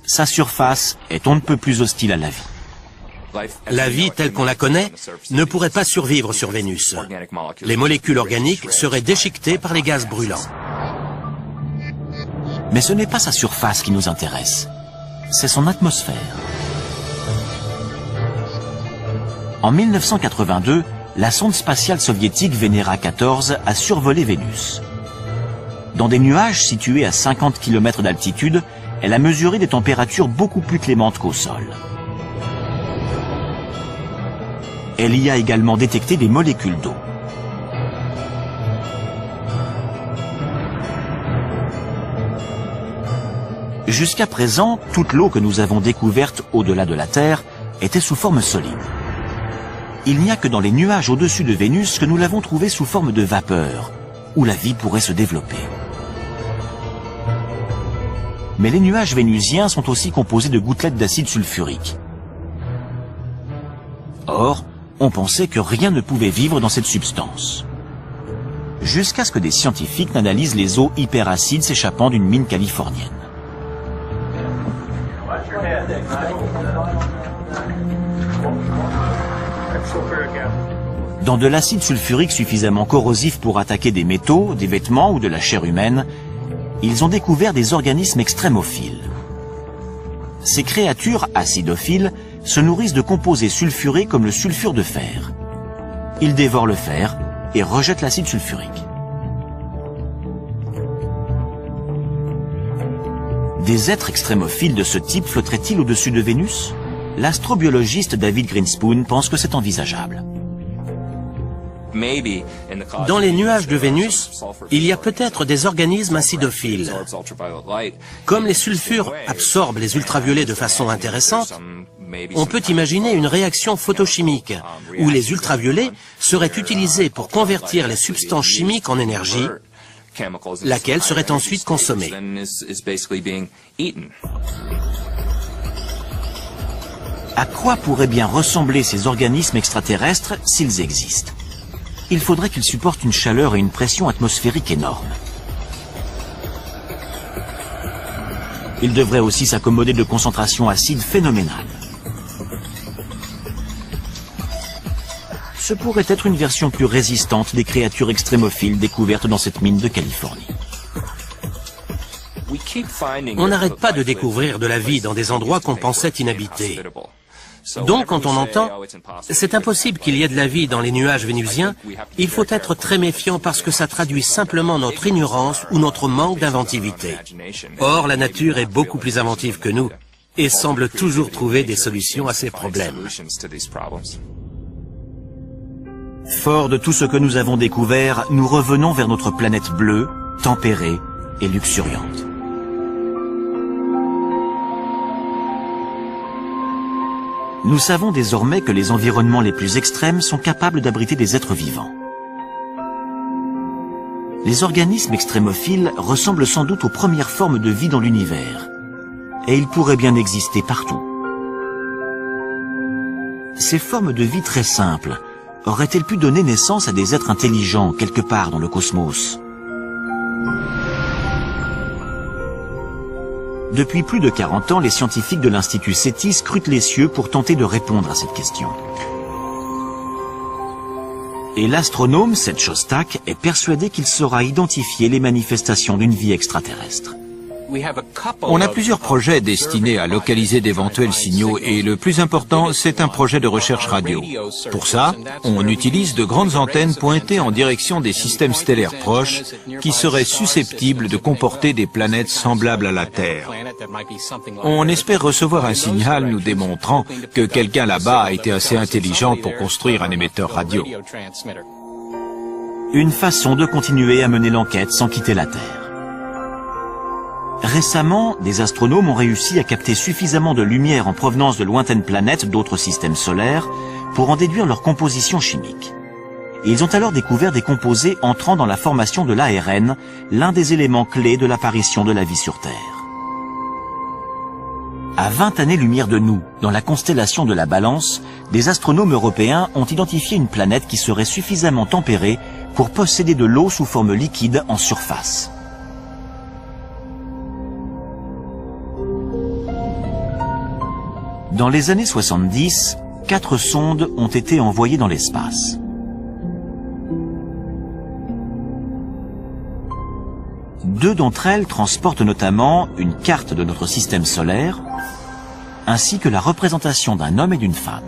Sa surface est on ne peut plus hostile à la vie. La vie telle qu'on la connaît ne pourrait pas survivre sur Vénus. Les molécules organiques seraient déchiquetées par les gaz brûlants. Mais ce n'est pas sa surface qui nous intéresse, c'est son atmosphère. En 1982, la sonde spatiale soviétique Venera 14 a survolé Vénus. Dans des nuages situés à 50 km d'altitude, elle a mesuré des températures beaucoup plus clémentes qu'au sol. Elle y a également détecté des molécules d'eau. Jusqu'à présent, toute l'eau que nous avons découverte au-delà de la Terre était sous forme solide. Il n'y a que dans les nuages au-dessus de Vénus que nous l'avons trouvée sous forme de vapeur, où la vie pourrait se développer. Mais les nuages vénusiens sont aussi composés de gouttelettes d'acide sulfurique. Or, on pensait que rien ne pouvait vivre dans cette substance. Jusqu'à ce que des scientifiques n'analysent les eaux hyperacides s'échappant d'une mine californienne. Dans de l'acide sulfurique suffisamment corrosif pour attaquer des métaux, des vêtements ou de la chair humaine, ils ont découvert des organismes extrémophiles. Ces créatures acidophiles se nourrissent de composés sulfurés comme le sulfure de fer. Ils dévorent le fer et rejettent l'acide sulfurique. Des êtres extrémophiles de ce type flotteraient-ils au-dessus de Vénus? L'astrobiologiste David Grinspoon pense que c'est envisageable. Dans les nuages de Vénus, il y a peut-être des organismes acidophiles. Comme les sulfures absorbent les ultraviolets de façon intéressante, on peut imaginer une réaction photochimique où les ultraviolets seraient utilisés pour convertir les substances chimiques en énergie, laquelle serait ensuite consommée. À quoi pourraient bien ressembler ces organismes extraterrestres s'ils existent? Il faudrait qu'ils supportent une chaleur et une pression atmosphérique énormes. Ils devraient aussi s'accommoder de concentrations acides phénoménales. Ce pourrait être une version plus résistante des créatures extrémophiles découvertes dans cette mine de Californie. On n'arrête pas de découvrir de la vie dans des endroits qu'on pensait inhabités. Donc, quand on entend « c'est impossible qu'il y ait de la vie dans les nuages vénusiens », il faut être très méfiant parce que ça traduit simplement notre ignorance ou notre manque d'inventivité. Or, la nature est beaucoup plus inventive que nous et semble toujours trouver des solutions à ces problèmes. Fort de tout ce que nous avons découvert, nous revenons vers notre planète bleue, tempérée et luxuriante. Nous savons désormais que les environnements les plus extrêmes sont capables d'abriter des êtres vivants. Les organismes extrémophiles ressemblent sans doute aux premières formes de vie dans l'univers, et ils pourraient bien exister partout. Ces formes de vie très simples auraient-elles pu donner naissance à des êtres intelligents quelque part dans le cosmos? Depuis plus de 40 ans, les scientifiques de l'Institut SETI scrutent les cieux pour tenter de répondre à cette question. Et l'astronome Seth Shostak est persuadé qu'il saura identifier les manifestations d'une vie extraterrestre. On a plusieurs projets destinés à localiser d'éventuels signaux et le plus important, c'est un projet de recherche radio. Pour ça, on utilise de grandes antennes pointées en direction des systèmes stellaires proches qui seraient susceptibles de comporter des planètes semblables à la Terre. On espère recevoir un signal nous démontrant que quelqu'un là-bas a été assez intelligent pour construire un émetteur radio. Une façon de continuer à mener l'enquête sans quitter la Terre. Récemment, des astronomes ont réussi à capter suffisamment de lumière en provenance de lointaines planètes d'autres systèmes solaires pour en déduire leur composition chimique. Et ils ont alors découvert des composés entrant dans la formation de l'ARN, l'un des éléments clés de l'apparition de la vie sur Terre. À 20 années-lumière de nous, dans la constellation de la Balance, des astronomes européens ont identifié une planète qui serait suffisamment tempérée pour posséder de l'eau sous forme liquide en surface. Dans les années 70, 4 sondes ont été envoyées dans l'espace. Deux d'entre elles transportent notamment une carte de notre système solaire, ainsi que la représentation d'un homme et d'une femme.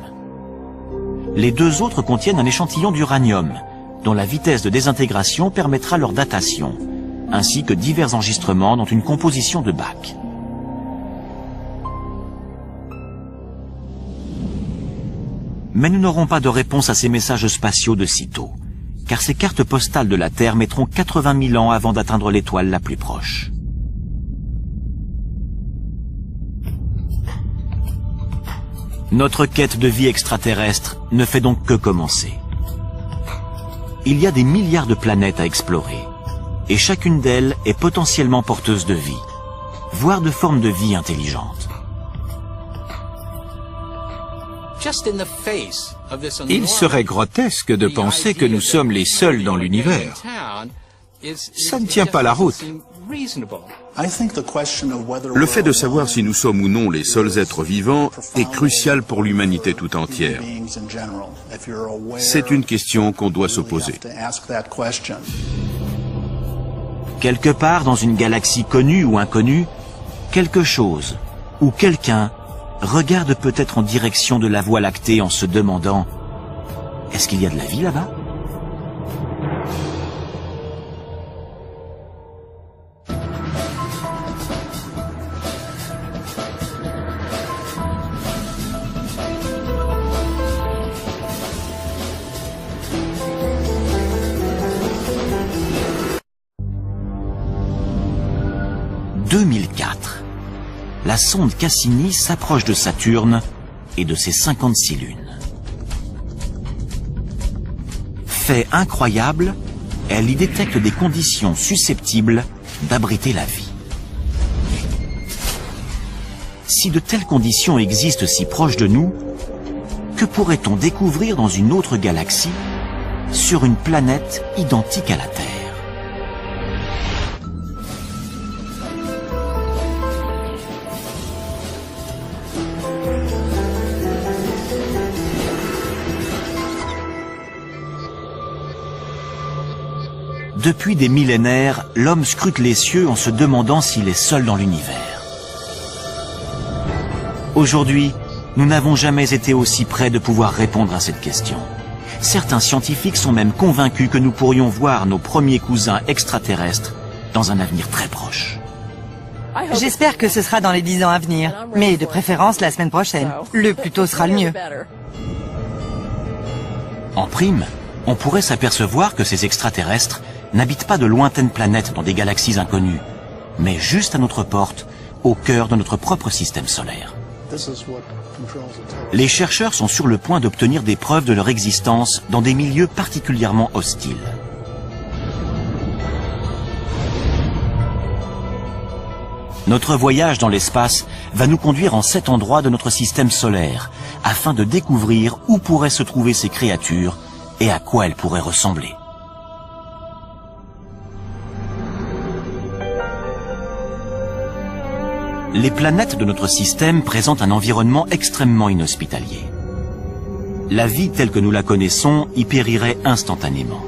Les deux autres contiennent un échantillon d'uranium, dont la vitesse de désintégration permettra leur datation, ainsi que divers enregistrements dont une composition de Bach. Mais nous n'aurons pas de réponse à ces messages spatiaux de sitôt, car ces cartes postales de la Terre mettront 80 000 ans avant d'atteindre l'étoile la plus proche. Notre quête de vie extraterrestre ne fait donc que commencer. Il y a des milliards de planètes à explorer, et chacune d'elles est potentiellement porteuse de vie, voire de formes de vie intelligentes. Il serait grotesque de penser que nous sommes les seuls dans l'univers. Ça ne tient pas la route. Le fait de savoir si nous sommes ou non les seuls êtres vivants est crucial pour l'humanité tout entière. C'est une question qu'on doit se poser. Quelque part dans une galaxie connue ou inconnue, quelque chose ou quelqu'un regarde peut-être en direction de la Voie lactée en se demandant « Est-ce qu'il y a de la vie là-bas » 2004. La sonde Cassini s'approche de Saturne et de ses 56 lunes. Fait incroyable, elle y détecte des conditions susceptibles d'abriter la vie. Si de telles conditions existent si proches de nous, que pourrait-on découvrir dans une autre galaxie, sur une planète identique à la Terre ? Depuis des millénaires, l'homme scrute les cieux en se demandant s'il est seul dans l'univers. Aujourd'hui, nous n'avons jamais été aussi près de pouvoir répondre à cette question. Certains scientifiques sont même convaincus que nous pourrions voir nos premiers cousins extraterrestres dans un avenir très proche. J'espère que ce sera dans les 10 ans à venir, mais de préférence la semaine prochaine. Le plus tôt sera le mieux. En prime, on pourrait s'apercevoir que ces extraterrestres n'habitent pas de lointaines planètes dans des galaxies inconnues, mais juste à notre porte, au cœur de notre propre système solaire. Les chercheurs sont sur le point d'obtenir des preuves de leur existence dans des milieux particulièrement hostiles. Notre voyage dans l'espace va nous conduire en 7 endroits de notre système solaire, afin de découvrir où pourraient se trouver ces créatures et à quoi elles pourraient ressembler. Les planètes de notre système présentent un environnement extrêmement inhospitalier. La vie telle que nous la connaissons y périrait instantanément.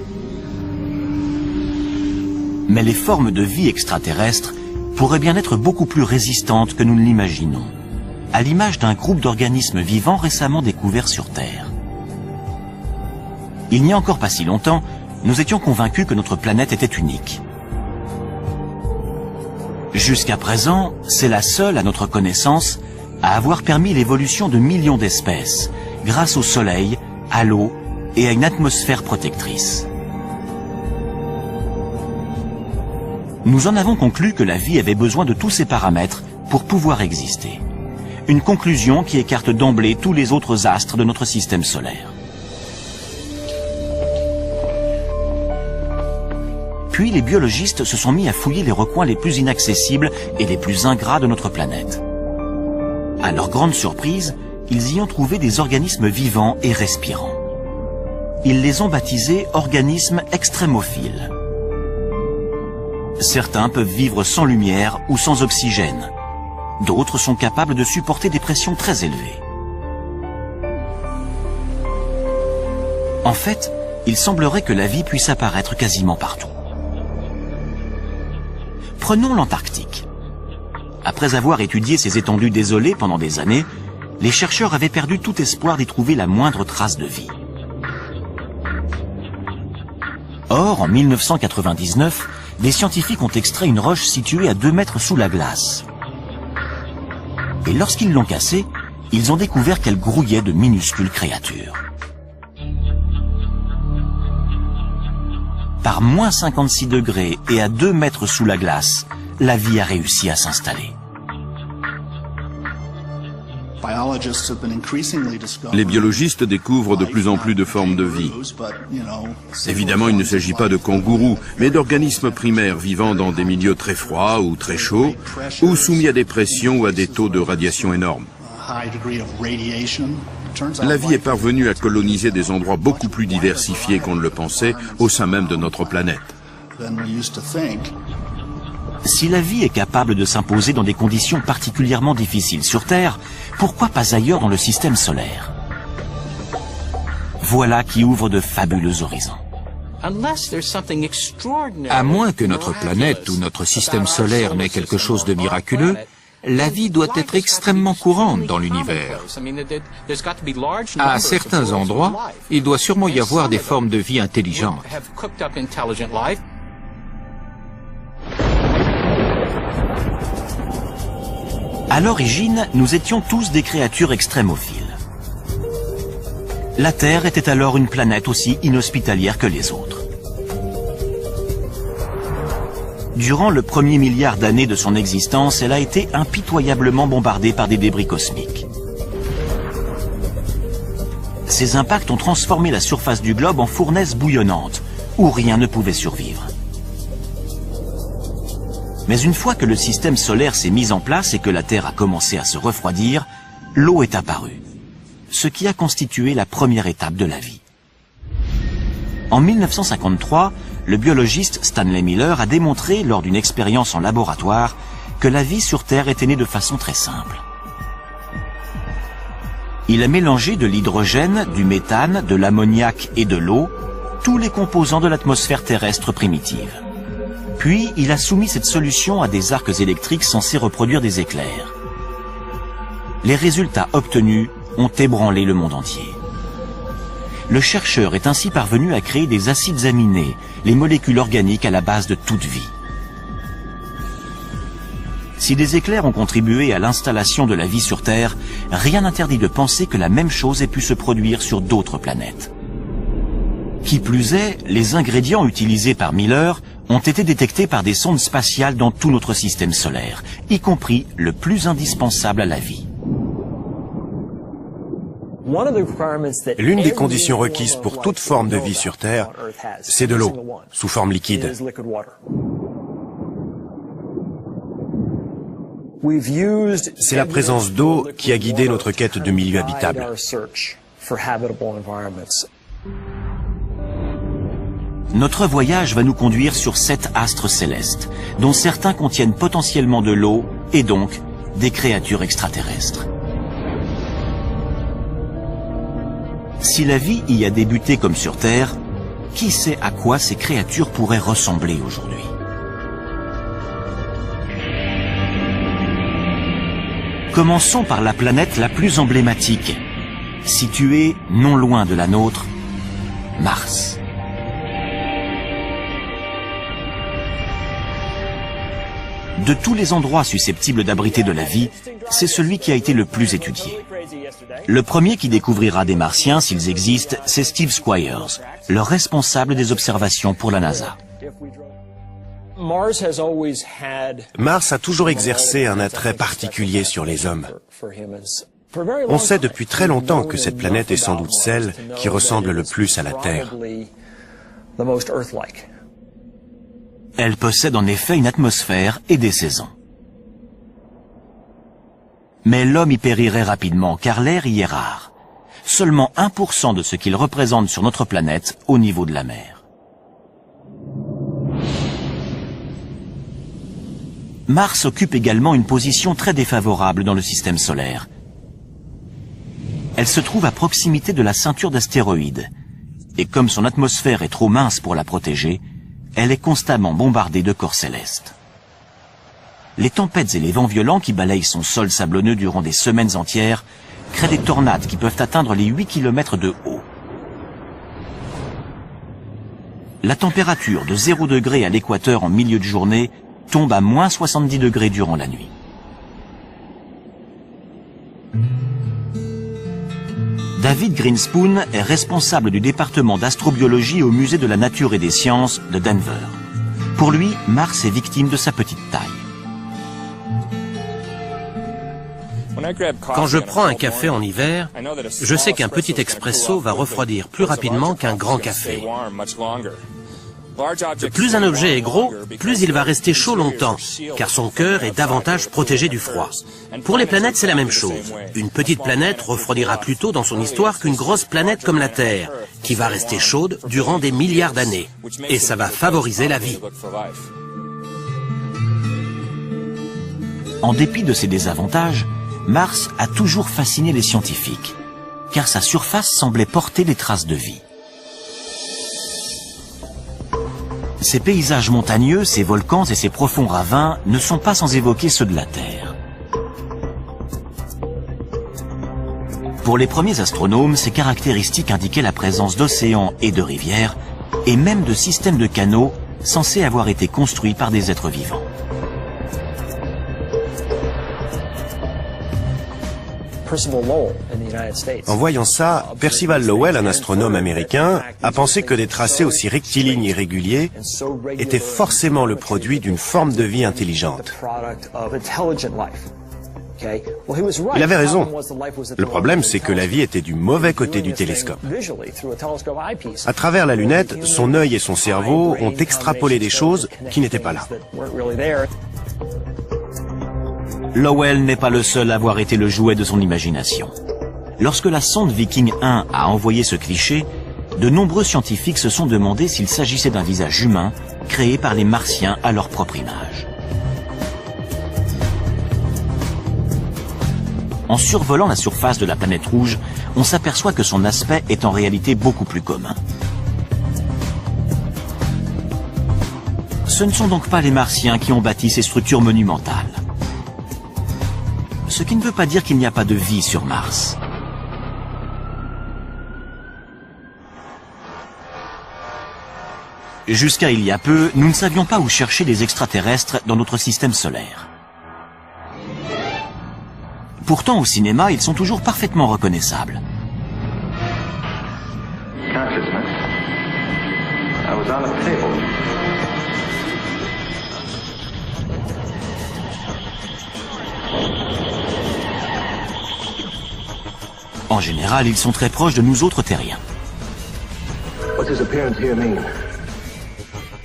Mais les formes de vie extraterrestres pourraient bien être beaucoup plus résistantes que nous ne l'imaginons, à l'image d'un groupe d'organismes vivants récemment découverts sur Terre. Il n'y a encore pas si longtemps, nous étions convaincus que notre planète était unique. Jusqu'à présent, c'est la seule, à notre connaissance, à avoir permis l'évolution de millions d'espèces, grâce au Soleil, à l'eau et à une atmosphère protectrice. Nous en avons conclu que la vie avait besoin de tous ces paramètres pour pouvoir exister. Une conclusion qui écarte d'emblée tous les autres astres de notre système solaire. Puis les biologistes se sont mis à fouiller les recoins les plus inaccessibles et les plus ingrats de notre planète. À leur grande surprise, ils y ont trouvé des organismes vivants et respirants. Ils les ont baptisés organismes extrémophiles. Certains peuvent vivre sans lumière ou sans oxygène. D'autres sont capables de supporter des pressions très élevées. En fait, il semblerait que la vie puisse apparaître quasiment partout. Prenons l'Antarctique. Après avoir étudié ces étendues désolées pendant des années, les chercheurs avaient perdu tout espoir d'y trouver la moindre trace de vie. Or, en 1999, des scientifiques ont extrait une roche située à 2 mètres sous la glace. Et lorsqu'ils l'ont cassée, ils ont découvert qu'elle grouillait de minuscules créatures. Par moins 56 degrés et à 2 mètres sous la glace, la vie a réussi à s'installer. Les biologistes découvrent de plus en plus de formes de vie. Évidemment, il ne s'agit pas de kangourous, mais d'organismes primaires vivant dans des milieux très froids ou très chauds, ou soumis à des pressions ou à des taux de radiation énormes. La vie est parvenue à coloniser des endroits beaucoup plus diversifiés qu'on ne le pensait au sein même de notre planète. Si la vie est capable de s'imposer dans des conditions particulièrement difficiles sur Terre, pourquoi pas ailleurs dans le système solaire? Voilà qui ouvre de fabuleux horizons. À moins que notre planète ou notre système solaire n'ait quelque chose de miraculeux, la vie doit être extrêmement courante dans l'univers. À certains endroits, il doit sûrement y avoir des formes de vie intelligentes. À l'origine, nous étions tous des créatures extrémophiles. La Terre était alors une planète aussi inhospitalière que les autres. Durant le premier milliard d'années de son existence, elle a été impitoyablement bombardée par des débris cosmiques. Ces impacts ont transformé la surface du globe en fournaise bouillonnante, où rien ne pouvait survivre. Mais une fois que le système solaire s'est mis en place et que la Terre a commencé à se refroidir, l'eau est apparue, ce qui a constitué la première étape de la vie. En 1953, le biologiste Stanley Miller a démontré lors d'une expérience en laboratoire que la vie sur Terre était née de façon très simple. Il a mélangé de l'hydrogène, du méthane, de l'ammoniac et de l'eau, tous les composants de l'atmosphère terrestre primitive. Puis, il a soumis cette solution à des arcs électriques censés reproduire des éclairs. Les résultats obtenus ont ébranlé le monde entier. Le chercheur est ainsi parvenu à créer des acides aminés, les molécules organiques à la base de toute vie. Si des éclairs ont contribué à l'installation de la vie sur Terre, rien n'interdit de penser que la même chose ait pu se produire sur d'autres planètes. Qui plus est, les ingrédients utilisés par Miller ont été détectés par des sondes spatiales dans tout notre système solaire, y compris le plus indispensable à la vie. L'une des conditions requises pour toute forme de vie sur Terre, c'est de l'eau, sous forme liquide. C'est la présence d'eau qui a guidé notre quête de milieux habitables. Notre voyage va nous conduire sur 7 astres célestes, dont certains contiennent potentiellement de l'eau et donc des créatures extraterrestres. Si la vie y a débuté comme sur Terre, qui sait à quoi ces créatures pourraient ressembler aujourd'hui? Commençons par la planète la plus emblématique, située non loin de la nôtre, Mars. De tous les endroits susceptibles d'abriter de la vie, c'est celui qui a été le plus étudié. Le premier qui découvrira des Martiens, s'ils existent, c'est Steve Squyres, le responsable des observations pour la NASA. Mars a toujours exercé un attrait particulier sur les hommes. On sait depuis très longtemps que cette planète est sans doute celle qui ressemble le plus à la Terre. Elle possède en effet une atmosphère et des saisons. Mais l'homme y périrait rapidement car l'air y est rare. Seulement 1% de ce qu'il représente sur notre planète au niveau de la mer. Mars occupe également une position très défavorable dans le système solaire. Elle se trouve à proximité de la ceinture d'astéroïdes. Et comme son atmosphère est trop mince pour la protéger, elle est constamment bombardée de corps célestes. Les tempêtes et les vents violents qui balayent son sol sablonneux durant des semaines entières créent des tornades qui peuvent atteindre les 8 km de haut. La température de 0 degré à l'équateur en milieu de journée tombe à moins 70 degrés durant la nuit. David Grinspoon est responsable du département d'astrobiologie au Musée de la Nature et des Sciences de Denver. Pour lui, Mars est victime de sa petite taille. Quand je prends un café en hiver, je sais qu'un petit expresso va refroidir plus rapidement qu'un grand café. Plus un objet est gros, plus il va rester chaud longtemps, car son cœur est davantage protégé du froid. Pour les planètes, c'est la même chose. Une petite planète refroidira plus tôt dans son histoire qu'une grosse planète comme la Terre, qui va rester chaude durant des milliards d'années. Et ça va favoriser la vie. En dépit de ses désavantages, Mars a toujours fasciné les scientifiques, car sa surface semblait porter des traces de vie. Ses paysages montagneux, ses volcans et ses profonds ravins ne sont pas sans évoquer ceux de la Terre. Pour les premiers astronomes, ces caractéristiques indiquaient la présence d'océans et de rivières, et même de systèmes de canaux censés avoir été construits par des êtres vivants. En voyant ça, Percival Lowell, un astronome américain, a pensé que des tracés aussi rectilignes et réguliers étaient forcément le produit d'une forme de vie intelligente. Il avait raison. Le problème, c'est que la vie était du mauvais côté du télescope. À travers la lunette, son œil et son cerveau ont extrapolé des choses qui n'étaient pas là. Lowell n'est pas le seul à avoir été le jouet de son imagination. Lorsque la sonde Viking 1 a envoyé ce cliché, de nombreux scientifiques se sont demandé s'il s'agissait d'un visage humain créé par les Martiens à leur propre image. En survolant la surface de la planète rouge, on s'aperçoit que son aspect est en réalité beaucoup plus commun. Ce ne sont donc pas les Martiens qui ont bâti ces structures monumentales. Ce qui ne veut pas dire qu'il n'y a pas de vie sur Mars. Jusqu'à il y a peu, nous ne savions pas où chercher des extraterrestres dans notre système solaire. Pourtant, au cinéma, ils sont toujours parfaitement reconnaissables. En général, ils sont très proches de nous autres terriens.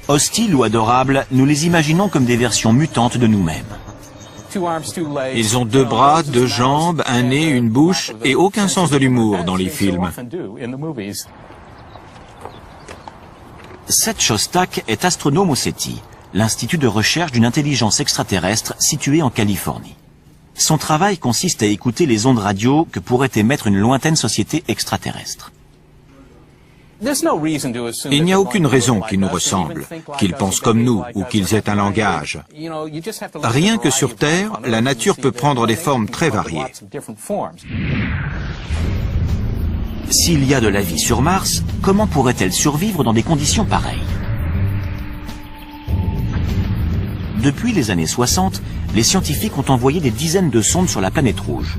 Hostiles ou adorables, nous les imaginons comme des versions mutantes de nous-mêmes. Ils ont 2 bras, 2 jambes, un nez, une bouche et aucun sens de l'humour dans les films. Seth Shostak est astronome au SETI, l'institut de recherche d'une intelligence extraterrestre situé en Californie. Son travail consiste à écouter les ondes radio que pourrait émettre une lointaine société extraterrestre. Il n'y a aucune raison qu'ils nous ressemblent, qu'ils pensent comme nous ou qu'ils aient un langage. Rien que sur Terre, la nature peut prendre des formes très variées. S'il y a de la vie sur Mars, comment pourrait-elle survivre dans des conditions pareilles? Depuis les années 60, les scientifiques ont envoyé des dizaines de sondes sur la planète rouge.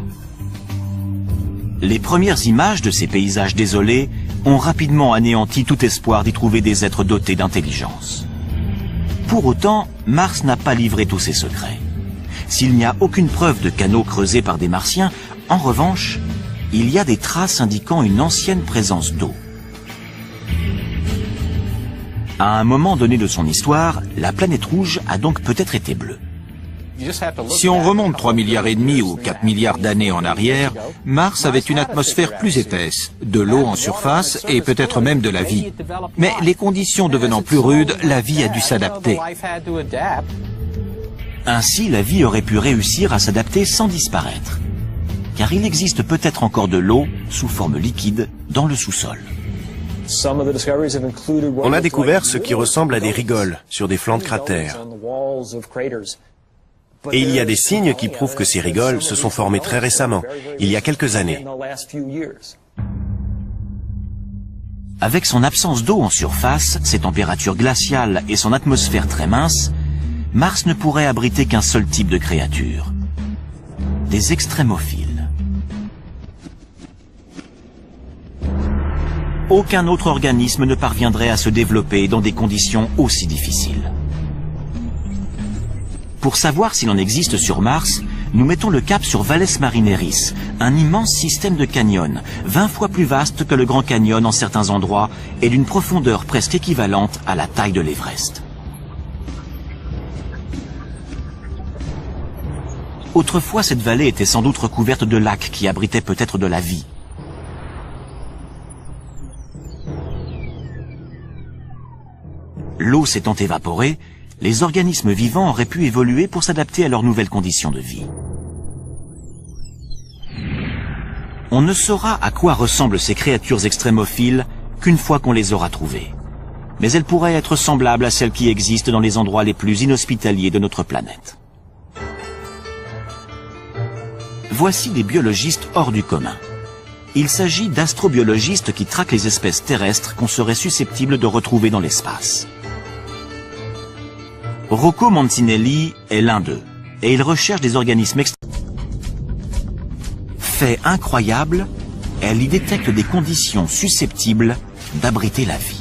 Les premières images de ces paysages désolés ont rapidement anéanti tout espoir d'y trouver des êtres dotés d'intelligence. Pour autant, Mars n'a pas livré tous ses secrets. S'il n'y a aucune preuve de canaux creusés par des Martiens, en revanche, il y a des traces indiquant une ancienne présence d'eau. À un moment donné de son histoire, la planète rouge a donc peut-être été bleue. Si on remonte 3,5 milliards ou 4 milliards d'années en arrière, Mars avait une atmosphère plus épaisse, de l'eau en surface et peut-être même de la vie. Mais les conditions devenant plus rudes, la vie a dû s'adapter. Ainsi, la vie aurait pu réussir à s'adapter sans disparaître. Car il existe peut-être encore de l'eau, sous forme liquide, dans le sous-sol. On a découvert ce qui ressemble à des rigoles sur des flancs de cratères. Et il y a des signes qui prouvent que ces rigoles se sont formées très récemment, il y a quelques années. Avec son absence d'eau en surface, ses températures glaciales et son atmosphère très mince, Mars ne pourrait abriter qu'un seul type de créature. Des extrémophiles. Aucun autre organisme ne parviendrait à se développer dans des conditions aussi difficiles. Pour savoir s'il en existe sur Mars, nous mettons le cap sur Valles Marineris, un immense système de canyons, 20 fois plus vaste que le Grand Canyon en certains endroits et d'une profondeur presque équivalente à la taille de l'Everest. Autrefois, cette vallée était sans doute recouverte de lacs qui abritaient peut-être de la vie. L'eau s'étant évaporée, les organismes vivants auraient pu évoluer pour s'adapter à leurs nouvelles conditions de vie. On ne saura à quoi ressemblent ces créatures extrémophiles qu'une fois qu'on les aura trouvées. Mais elles pourraient être semblables à celles qui existent dans les endroits les plus inhospitaliers de notre planète. Voici des biologistes hors du commun. Il s'agit d'astrobiologistes qui traquent les espèces terrestres qu'on serait susceptible de retrouver dans l'espace. Rocco Mancinelli est l'un d'eux, et il recherche des organismes Fait incroyable, elle y détecte des conditions susceptibles d'abriter la vie.